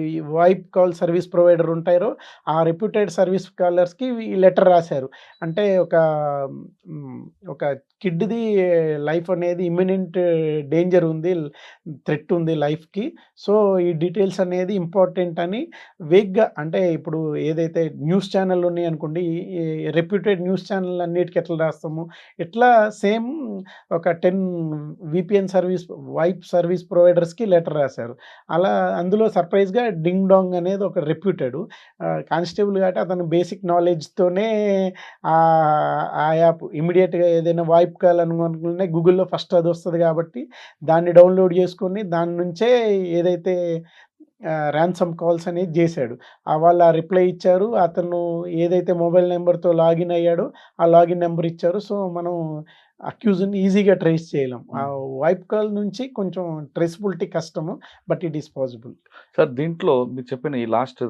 ఈ వాయిప్ కాల్ సర్వీస్ ప్రొవైడర్ ఉంటారో, ఆ రెప్యూటెడ్ సర్వీస్ కాలర్స్‌కి ఈ లెటర్ రాశారు. అంటే ఒక కిడ్‌ది లైఫ్ అనేది ఇమ్మినెంట్ డేంజర్ ఉంది. థ్రెట్ ఉంది లైఫ్‌కి. సో, ఈ డీటెయిల్స్ అనేది ఇంపార్టెంట్ అని వేగ్‌గా అంటే ఇప్పుడు ఏదైతే న్యూస్ ఛానెల్‌లు ఉన్నాయనుకోండి, ఈ రెప్యూటెడ్ న్యూస్ ఛానెల్ అన్నిటికి ఎట్లా రాస్తాము, ఇట్లా సేమ్ ఒక 10 వీపీఎన్ సర్వీస్ వైప్ సర్వీస్ ప్రొవైడర్స్‌కి లెటర్ రాశారు. అలా అందులో సర్ప్రైజ్‌గా డింగ్ డాంగ్ అనేది ఒక రెప్యూటెడు కానిస్టేబుల్ కాబట్టి అతను బేసిక్ నాలెడ్జ్‌తోనే ఆ యాప్ ఇమ్మీడియేట్‌గా ఏదైనా వాయిప్ కాల్ అనుకోగానే గూగుల్‌లో ఫస్ట్ అది వస్తది కాబట్టి దాన్ని డౌన్‌లోడ్ చేసుకొని దాని నుంచే ఏదైతే రాన్సమ్ కాల్స్ అనేది చేశాడు. వాళ్ళు ఆ రిప్లై ఇచ్చారు. అతను ఏదైతే మొబైల్ నంబర్‌తో లాగిన్ అయ్యాడో ఆ లాగిన్ నంబర్ ఇచ్చారు. సో, మనం అక్యూజ్‌ని ఈజీగా ట్రేస్ చేయలేం. ఆ వైప్ కాల్ నుంచి కొంచెం ట్రేసబిలిటీ కష్టము. But it is possible. Sir దీంట్లో మీరు చెప్పిన ఈ లాస్ట్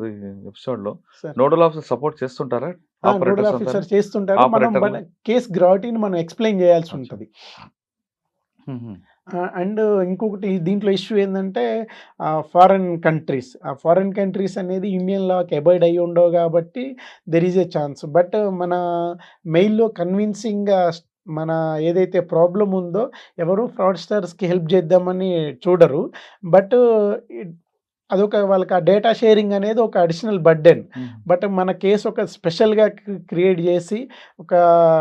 ఎపిసోడ్‌లో సార్. నోడల్ ఆఫీసర్ సపోర్ట్ చేస్తుంటారా? నోడల్ ఆపరేటర్స్ ఆఫీసర్ అందరూ? చేస్తుంటారు. మనం ఆపరేటర్లు? మన కేస్ గ్రావిటీని మనం ఎక్స్‌ప్లెయిన్ చేయాల్సి అచ్చా. ఉంటది. హుహు. అండ్ ఇంకొకటి దీంట్లో ఇష్యూ ఏందంటే ఫారెన్ కంట్రీస్. ఆ ఫారెన్ కంట్రీస్ అనేది ఇండియన్ లాకి అబైడ్ అయ్యి ఉండవు కాబట్టి there is a chance. But మన మెయిల్‌లో కన్విన్సింగ్‌గా మన ఏదైతే ప్రాబ్లమ్ ఉందో ఎవరు ఫ్రాడ్‌స్టర్స్‌కి హెల్ప్ చేద్దామని చూడరు. బట్ అదొక వాళ్ళకి ఆ డేటా షేరింగ్ అనేది ఒక అడిషనల్ బర్డెన్. బట్ మన కేస్ ఒక స్పెషల్‌గా క్రియేట్ చేసి ఒక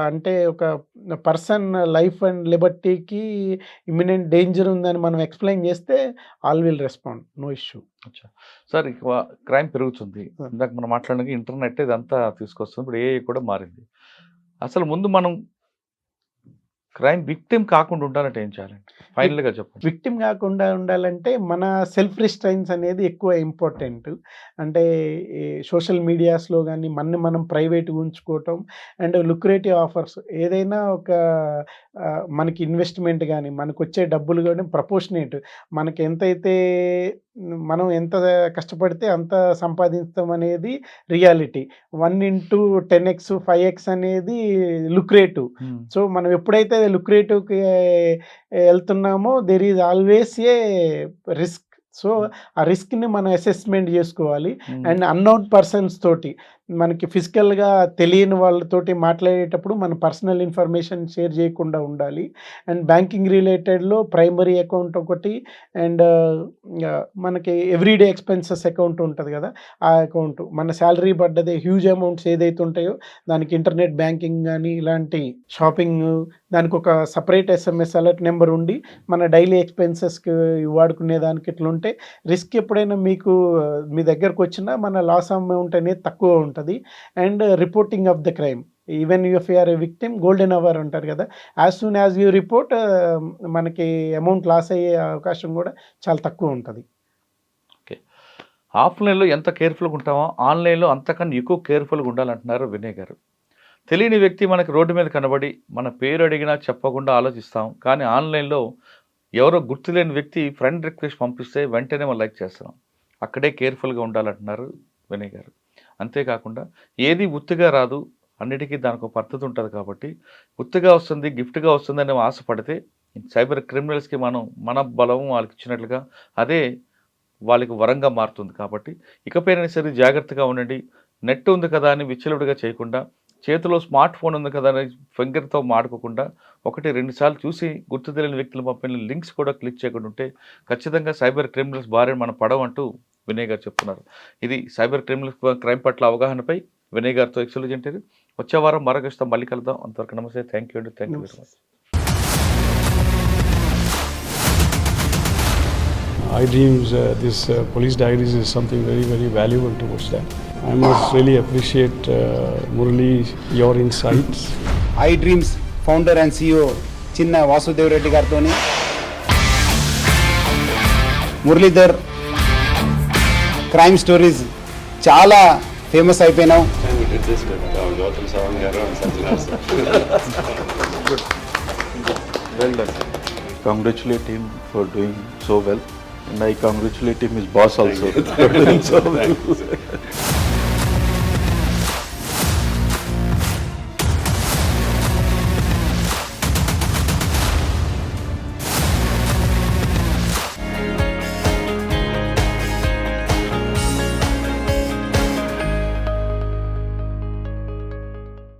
అంటే ఒక పర్సన్ లైఫ్ అండ్ లిబర్టీకి ఇమ్మినెంట్ డేంజర్ ఉందని మనం ఎక్స్‌ప్లెయిన్ చేస్తే all will respond. No issue. అచ్చా. సార్ క్రైమ్ పెరుగుతుంది. ఆ! ఇందాక మనం మాట్లాడినాక ఇంటర్నెట్ ఇదంతా తీసుకొస్తుంది. ఇప్పుడు ఏఐ కూడా మారింది. అసలు ముందు మనం క్రైమ్ విక్టిమ్ కాకుండా ఉండాలంటే ఏం చేయాలండి? ఫైనల్‌గా చెప్పండి. విక్టిమ్ కాకుండా ఉండాలంటే మన సెల్ఫ్ రిస్ట్రైన్స్ అనేది ఎక్కువ ఇంపార్టెంట్. అంటే ఈ సోషల్ మీడియాస్‌లో గాని మనని మనం ప్రైవేట్‌గా ఉంచుకోవటం అండ్ లుక్రేటివ్ ఆఫర్స్ ఏదైనా ఒక మనకి ఇన్వెస్ట్‌మెంట్ గాని, మనకొచ్చే డబ్బులు గాని ప్రపోర్షనేట్ మనకి ఎంతైతే మనం ఎంత కష్టపడితే అంత సంపాదిస్తామనేది రియాలిటీ. 1/10x, 5x అనేది లుక్రేటివ్. సో, మనం ఎప్పుడైతే లుక్రేటివ్‌కి ఎళ్తున్నామో there is always a risk. So, ఆ రిస్క్‌ని మనం అసెస్‌మెంట్ జేసుకోవాలి. అండ్ అన్నోన్ పర్సన్స్ తోటి మనకి ఫిజికల్‌గా తెలియని వాళ్ళతోటి మాట్లాడేటప్పుడు మన పర్సనల్ ఇన్ఫర్మేషన్ షేర్ జేయకుండా ఉండాలి. అండ్ బ్యాంకింగ్ రిలేటెడ్‌లో ప్రైమరీ అకౌంట్ ఒకటి అండ్ మనకి ఎవ్రీడే ఎక్స్‌పెన్సెస్ అకౌంట్ ఉంటది గదా! ఆ అకౌంట్ మన సాలరీ పడ్డది హ్యూజ్ అమౌంట్స్ ఏదైతే ఉంటాయో దానికి ఇంటర్నెట్ బ్యాంకింగ్ గాని ఇలాంటి షాపింగు దానికొక సెపరేట్ ఎస్ఎంఎస్ అలర్ట్ నంబర్ ఉండి మన డైలీ ఎక్స్‌పెన్సెస్‌కి వాడుకునే దానికి ఇట్లుంటే రిస్క్ ఎప్పుడైనా మీకు మీ దగ్గరకొచ్చినా మన లాస్ అమౌంట్ అనేది తక్కువ ఉంటది. And reporting of the crime even if you are a victim golden hour అంటారు కదా! As soon as you report మనకి అమౌంట్ లాస్ అయ్యే అవకాశం కూడా చాలా తక్కువ ఉంటది. ఓకే. ఆఫ్‌లైన్‌లో ఎంత కేర్‌ఫుల్‌గా ఉంటామో ఆన్‌లైన్‌లో అంతకన్నా ఎక్కువ కేర్‌ఫుల్‌గా ఉండాలంటున్నారు వినయ్ గారు. తెలియని వ్యక్తి మనకి రోడ్డు మీద కనబడి మన పేరు అడిగినా చెప్పకుండా ఆలోచిస్తాం. కానీ ఆన్‌లైన్‌లో ఎవరో గుర్తులేని వ్యక్తి ఫ్రెండ్ రిక్వెస్ట్ పంపిస్తే వెంటనే మనం లైక్ చేస్తున్నాం. అక్కడే కేర్‌ఫుల్‌గా ఉండాలంటున్నారు వినయ్ గారు. అంతేకాకుండా ఏది ఉత్తిగా రాదు. అన్నిటికీ దానికో పద్ధతి ఉంటది కాబట్టి ఉత్తిగా వస్తుంది, గిఫ్ట్‌గా వస్తుందని ఆశపడితే సైబర్ క్రిమినల్స్‌కి మనం మన బలం వాళ్ళకిచ్చినట్లుగా అదే వాళ్ళకి వరంగా మారుతుంది కాబట్టి ఇకపైనైనా సరే జాగ్రత్తగా ఉండండి. నెట్ ఉంది కదా అని విచ్చలవిడిగా చేయకుండా చేతిలో స్మార్ట్ ఫోన్ ఉంది కదా అని ఫింగర్తో మాడుకోకుండా 1-2 సార్లు చూసి గుర్తు తెలియని వ్యక్తులు పంపిన లింక్స్ కూడా క్లిక్ చేయకుండా ఉంటే ఖచ్చితంగా సైబర్ క్రిమినల్స్ బారిన మనం పడవంటూ వినయ్ గారు చెప్తున్నారు. ఇది సైబర్ క్రైమ్ పట్ల అవగాహనపై వినయ్ గారితో ఎక్స్క్లూజివ్ ఇంటర్వ్యూ. వచ్చే వారం మరొక మళ్ళీ కలుద్దాం. అంతవరకు నమస్తే. థ్యాంక్ యూ అండి. Thank you very much. iDreams, this police diaries is something very, very valuable towards that. I must really appreciate Murali, your insights. iDreams founder and CEO చిన్న వాసుదేవ్ రెడ్డి గారితో మురళీధర్ క్రైమ్ స్టోరీస్ చాలా famous అయిపోయినావు. Well done. Congratulate him for doing so well. And I congratulate him, his boss also, for doing so well.